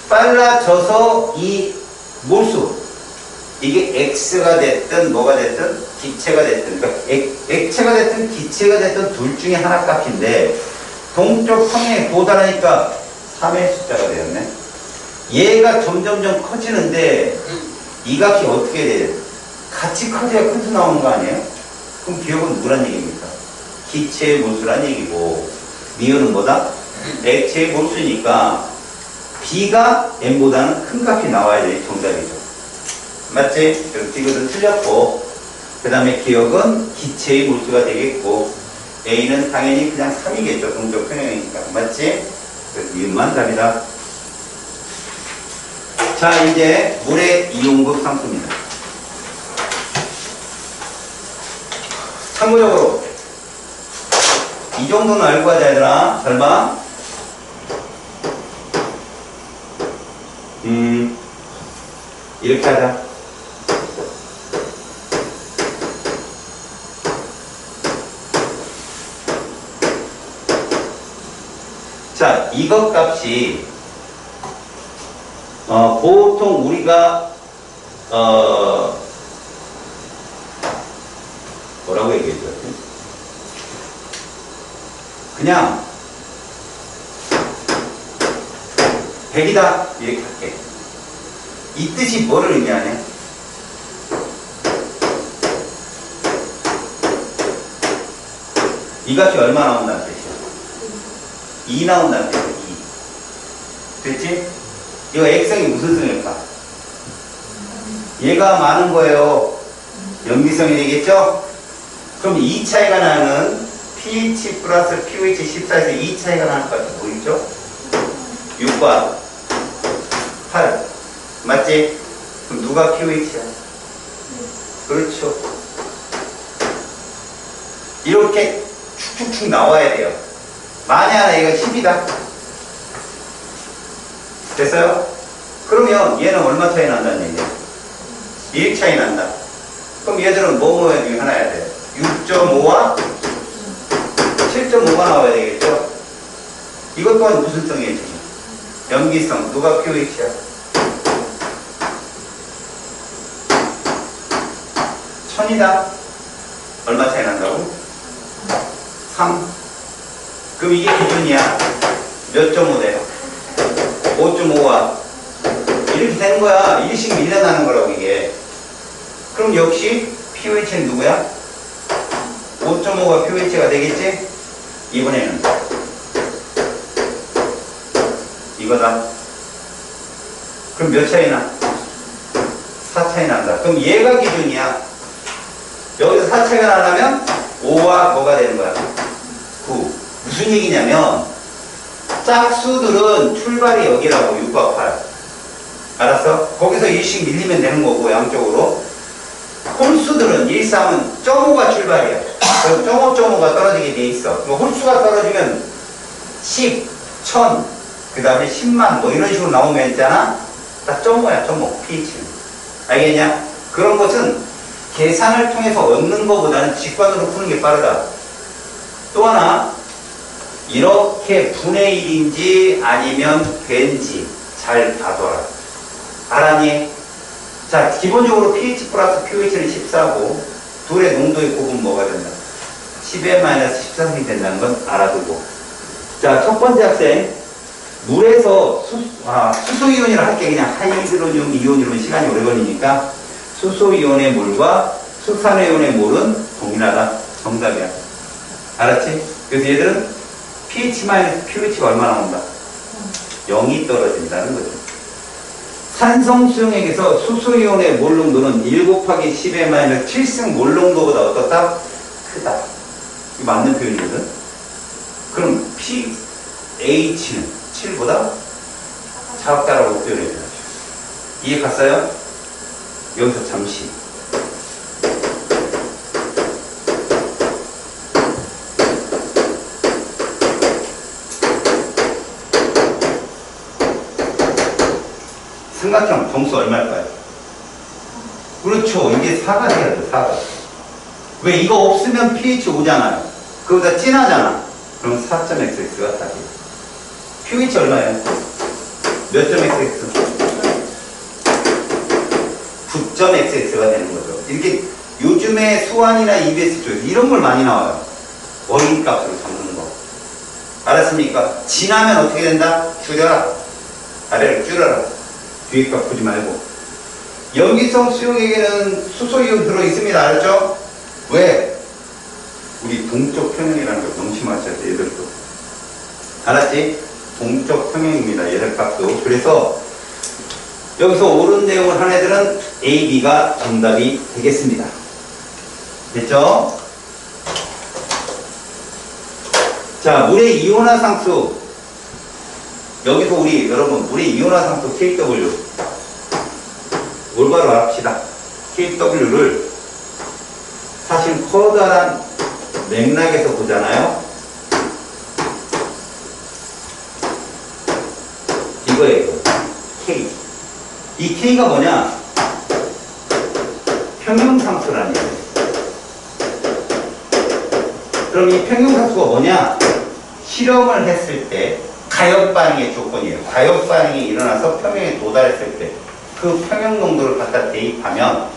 빨라져서 이 몰수 이게 X가 됐든 뭐가 됐든 기체가 됐든 그러니까 액체가 됐든 기체가 됐든 둘 중에 하나 값인데 동쪽 평행에 도달하니까 3의 숫자가 되었네. 얘가 점점점 커지는데 이 값이 어떻게 돼요? 같이 커져야 큰 수 나오는 거 아니에요? 그럼 기억은 누구란 얘기입니까? 기체의 몰수란 얘기고 니은은 뭐다? 액체의 몰수니까 B가 M보다는 큰 값이 나와야 돼. 정답이죠. 맞지? 그럼 이것은 틀렸고 그 다음에 기억은 기체의 몰수가 되겠고 A는 당연히 그냥 3이겠죠. 동적 평형이니까. 맞지? 그래서 니은만 답이다. 자, 이제 물의 이용급 상수입니다. 참고적으로 이 정도는 알고 하자 얘들아. 잘 봐. 이렇게 하자. 자, 이것 값이 보통 우리가 뭐라고 얘기해줘야 돼? 그냥 100이다 이렇게 할게. 이 뜻이 뭐를 의미하냐? 이 값이 얼마 나온다는 뜻이야? 2 나온다는 뜻이야. 2. 됐지? 이거 X성이 무슨 성일까? 얘가 많은 거예요. 염기성이 되겠죠? 그럼 2 차이가 나는 pH 플러스 pH 14에서 2 차이가 나는 것 같아. 뭐 있죠? 6과 8. 맞지? 그럼 누가 pH야? 그렇죠. 이렇게 축축축 나와야 돼요. 만에 하나 얘가 10이다. 됐어요? 그러면 얘는 얼마 차이 난다는 얘기야? 1 차이 난다. 그럼 얘들은 뭐 중에 하나야 돼? 6.5와 7.5가 나와야 되겠죠? 이것 또한 무슨 성이에요? 염기성. 누가 pH야? 1000이다. 얼마 차이 난다고? 3. 그럼 이게 기준이야. 몇 점5 돼요? 5.5와 이렇게 되는 거야. 1씩 밀려나는 거라고 이게. 그럼 역시 pH는 누구야? 5.5가 pH가 되겠지? 이번에는 이거다. 그럼 몇 차이 나? 4 차이 난다. 그럼 얘가 기준이야. 여기서 4 차이가 나려면 5와 뭐가 되는 거야? 9. 무슨 얘기냐면 짝수들은 출발이 여기라고. 6과 8. 알았어? 거기서 1씩 밀리면 되는 거고 양쪽으로. 홀수들은 1, 3은 .5가 출발이야. 그래서 쪼모쪼모가 떨어지게 돼 있어. 그 홀수가 떨어지면 10, 1000, 그 다음에 10만 뭐 이런 식으로 나오면 있잖아. 딱 쪼모야, 쪼모. pH는. 알겠냐? 그런 것은 계산을 통해서 얻는 것보다는 직관으로 푸는 게 빠르다. 또 하나, 이렇게 분의 1인지 아니면 된지 잘 봐둬라. 알았니? 자, 기본적으로 pH 플러스 pH는 14고 둘의 농도의 곱은 뭐가 된다? 10의 마이너스 14승이 된다는 건 알아두고. 자, 첫 번째 학생. 물에서 수소이온이라 할게. 그냥 하이드로늄 이온이면 시간이 오래 걸리니까 수소이온의 물과 수산이온의 물은 동일하다. 정답이야. 알았지? 그래서 얘들은 pH-pH가 얼마 나온다? 0이 떨어진다는 거죠. 산성 수용액에서 수소이온의 몰 농도는 1 곱하기 10의 마이너스 7승 몰 농도보다 어떻다? 크다. 이거 맞는 표현이거든. 그럼 pH는 7보다 작다라고 표현해줘야죠. 이해 갔어요? 여기서 잠시. 삼각형 정수 얼마일까요? 그렇죠. 이게 4가 돼야 돼, 4가. 왜 이거 없으면 pH 5잖아요. 그거보다 진하잖아. 그럼 4.xx가 답이에요. pH 얼마예요? 몇 점 xx? 9.xx가 되는 거죠. 이렇게 요즘에 수완이나 EBS 쪽에서 이런 걸 많이 나와요. 원인 값으로 잡는 거. 알았습니까? 진하면 어떻게 된다? 줄여라. 아래를 줄여라. 뒤에 값 보지 말고. 염기성 수용액에는 수소이온 들어있습니다. 알았죠? 왜? 우리 동쪽 평형이라는 걸 명심하셔야 돼. 얘들도. 알았지? 동쪽 평형입니다. 얘들 값도. 그래서 여기서 옳은 내용을 한 애들은 A, B가 정답이 되겠습니다. 됐죠? 자, 물의 이온화상수. 여기서 우리 여러분 물의 이온화상수 KW 올바로 합시다. KW를 사실 커다란 맥락에서 보잖아요. 이거예요. K. 이 K가 뭐냐? 평형상수라는 얘기예요. 그럼 이 평형상수가 뭐냐? 실험을 했을 때 가역 반응의 조건이에요. 가역 반응이 일어나서 평형에 도달했을 때 그 평형 농도를 갖다 대입하면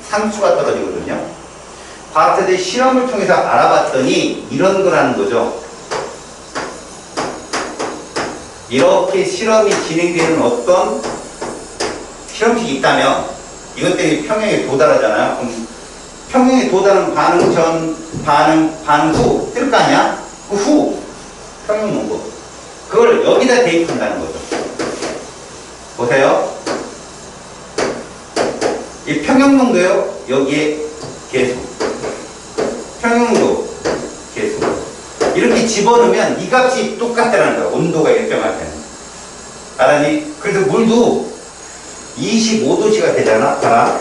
상수가 떨어지거든요. 과학자들이 실험을 통해서 알아봤더니 이런 거라는 거죠. 이렇게 실험이 진행되는 어떤 실험식이 있다면 이것 때문에 평형에 도달하잖아요. 그럼 평형에 도달한 반응 전, 반응 후 뜰 거 아니야? 그 후 평형 농도. 그걸 여기다 대입한다는 거죠. 보세요. 이 평형농도요. 여기에 계수. 평형농도 계수. 이렇게 집어넣으면 이 값이 똑같다는 거야. 온도가 일정할 때는. 알았니? 그래서 물도 25도씨가 되잖아. 봐라.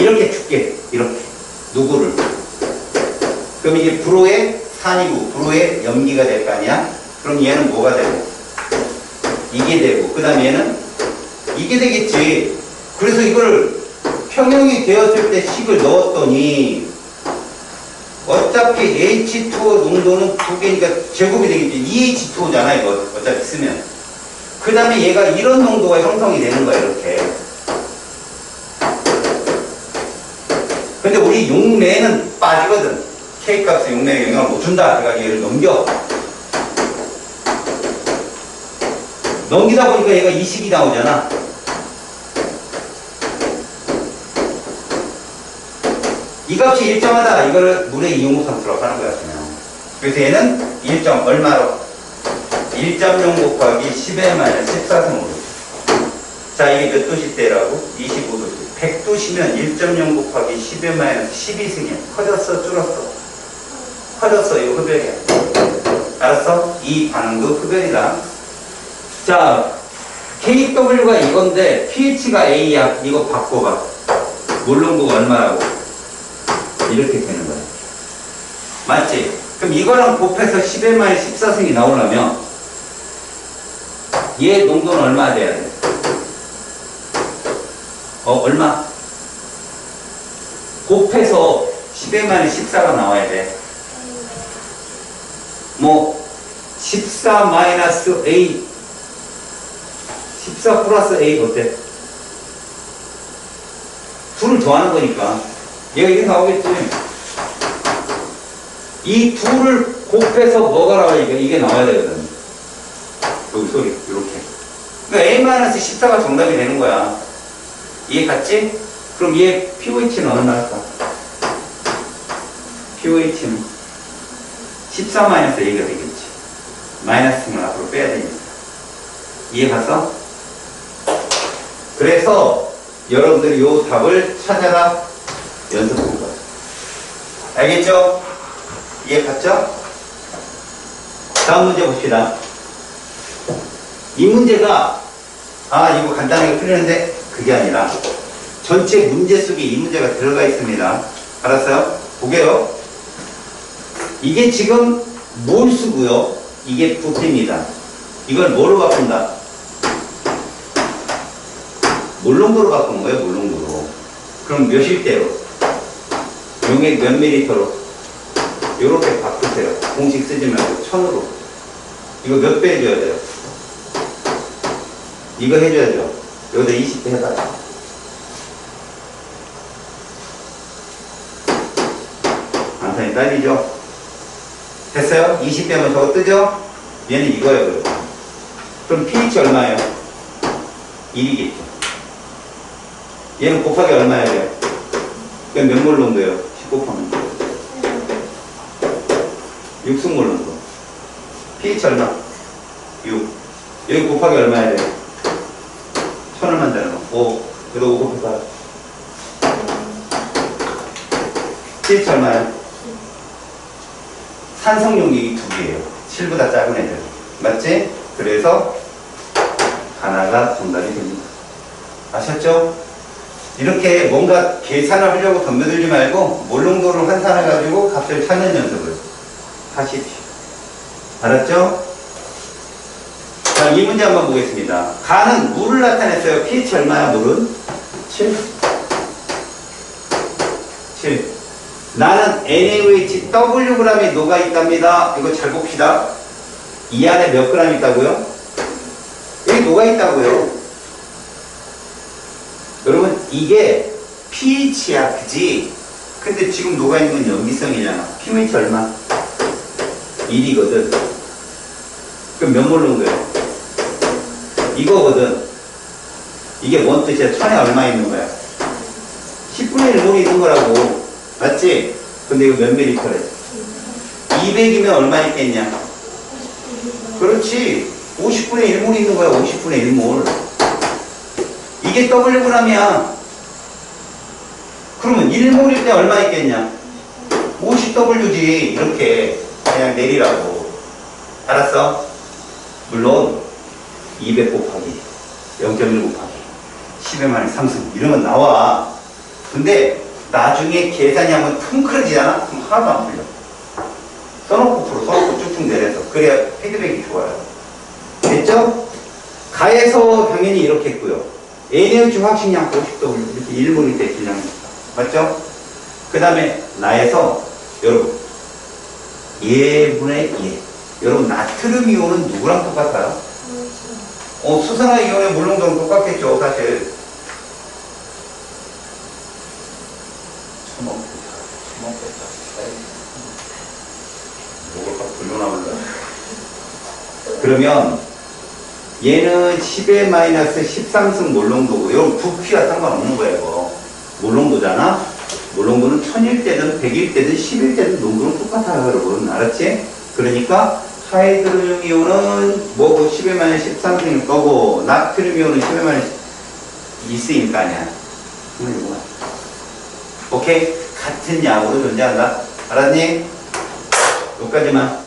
이렇게 줄게. 이렇게. 누구를. 그럼 이게 불호의 산이고 불호의 염기가 될 거 아니야? 그럼 얘는 뭐가 되고? 이게 되고 그 다음에 얘는 이게 되겠지. 그래서 이걸 평형이 되었을 때 식을 넣었더니 어차피 H2O 농도는 두 개니까 제곱이 되겠지. 2H2O잖아 이거 어차피 쓰면. 그 다음에 얘가 이런 농도가 형성이 되는 거야 이렇게. 근데 우리 용매는 빠지거든. K값에 용매에 영향을 못 준다. 그래가지고 얘를 넘겨. 넘기다 보니까 얘가 20이 나오잖아. 이 값이 일정하다. 이걸 물의 이용상수라고 하는 거야. 그냥. 그래서 얘는 1점 얼마로? 1.0 곱하기 10의 마이너스 14승으로. 자, 이게 몇 도씨 때라고? 25도씨. 100도씨면 1.0 곱하기 10의 마이너스 12승이야. 커졌어? 줄었어? 커졌어. 이거 흡열이야. 알았어? 이 반응도 흡열이다. 자, KW가 이건데 pH가 A야. 이거 바꿔봐. 몰롱도가 얼마라고? 이렇게 되는 거야. 맞지? 그럼 이거랑 곱해서 10의 마이 14승이 나오려면 얘 농도는 얼마 돼야 돼? 얼마? 곱해서 10의 마이 14가 나와야 돼. 뭐 14 마이너스 A 14 플러스 A 어때? 둘을 더하는 거니까 얘가 이게 나오겠지. 이 둘을 곱해서 뭐가 나와야 이게 나와야 되거든. 여기 소리 이렇게. 그러니까 A-14가 정답이 되는 거야. 이해 갔지? 그럼 얘 pH는 얼마 할까? pH는 14 마이너스 A가 되겠지. 마이너스는 앞으로 빼야 되니까. 이해 갔어? 그래서 여러분들이 요 답을 찾아라 연습한 거야. 알겠죠? 이해 갔죠? 다음 문제 봅시다. 이 문제가 이거 간단하게 풀리는데 그게 아니라 전체 문제 속에 이 문제가 들어가 있습니다. 알았어요? 보게요. 이게 지금 몰수고요. 이게 부피입니다. 이걸 뭐로 바꾼다? 몰롱도로 바꾸는 거예요. 몰롱도로. 그럼 몇일 대로? 용액 몇 밀리터로? 요렇게 바꾸세요. 공식 쓰지 말고 1000으로. 이거 몇 배 해줘야 돼요? 이거 해줘야죠. 여기다 20배 해봐. 안산이 딸리죠? 됐어요? 20배면 저거 뜨죠? 얘는 이거예요. 그럼 pH 얼마예요? 1이겠죠. 얘는 곱하기 얼마야 돼요? 그럼 몇 몰 농도예요? 10 곱하면 6승몰 농도. pH 얼마? 6. 여기 곱하기 얼마야 돼요? 1000을 만드는 거. 5. 그래도 5 곱해서 pH 얼마야? 산성 용액이 2개예요. 7보다 작은 애들. 맞지? 그래서 하나가 정답이 됩니다. 아셨죠? 이렇게 뭔가 계산을 하려고 덤벼들지 말고 몰롱도를 환산해가지고 값을 찾는 연습을 하십시오. 알았죠? 자, 이 문제 한번 보겠습니다. 가는 물을 나타냈어요. pH 얼마야, 물은? 7. 7. 나는 NaOH Wg이 녹아 있답니다. 이거 잘 봅시다. 이 안에 몇 그램 있다고요? 여기 녹아 있다고요. 여러분, 이게 pH야, 그지? 근데 지금 녹아 있는 건 염기성이잖아. pH 얼마? 1이거든. 그럼 몇 몰 농도예요? 이거거든. 이게 뭔 뜻이야? 천에 얼마 있는 거야? 10분의 1몰이 있는 거라고. 맞지? 근데 이거 몇 밀리터래? 200이면 얼마 있겠냐? 그렇지. 50분의 1몰이 있는 거야. 50분의 1몰. 이게 Wg이야. 그러면 1몰일 때 얼마 있겠냐? 50W지. 이렇게 그냥 내리라고. 알았어? 물론 200 곱하기 0.1 곱하기 10의 마이너스 3승 이런 건 나와. 근데 나중에 계산이 하면 퉁클어지잖아? 그럼 하나도 안 풀려. 써놓고 풀어. 써놓고 쭉쭉 내려서. 그래야 피드백이 좋아요. 됐죠? 가에서 당연히 이렇게 했고요. NaOH 화학식량 50W 이렇게 1몰일 때 질량입니다. 맞죠? 그 다음에 나에서 여러분 얘분의 얘. 여러분 나트륨 이온은 누구랑 똑같아요? 수산화 이온의 물농도는 똑같겠죠. 사실 뭐가 불려나올라. 그러면 얘는 10의 마이너스 13승 몰농도고, 여러분 부피와 상관없는 거예요. 이거 몰농도잖아. 몰농도는 1000일 때든 100일 때든 10일 때든 농도는 똑같아요. 여러분 알았지? 그러니까 하이드로늄 이온은 뭐고 10의 마이너스 13승일 거고, 나트륨 이온은 10의 마이너스 2승일 거 아니야. 오케이? 같은 양으로 존재한다. 알았니? 여기까지만.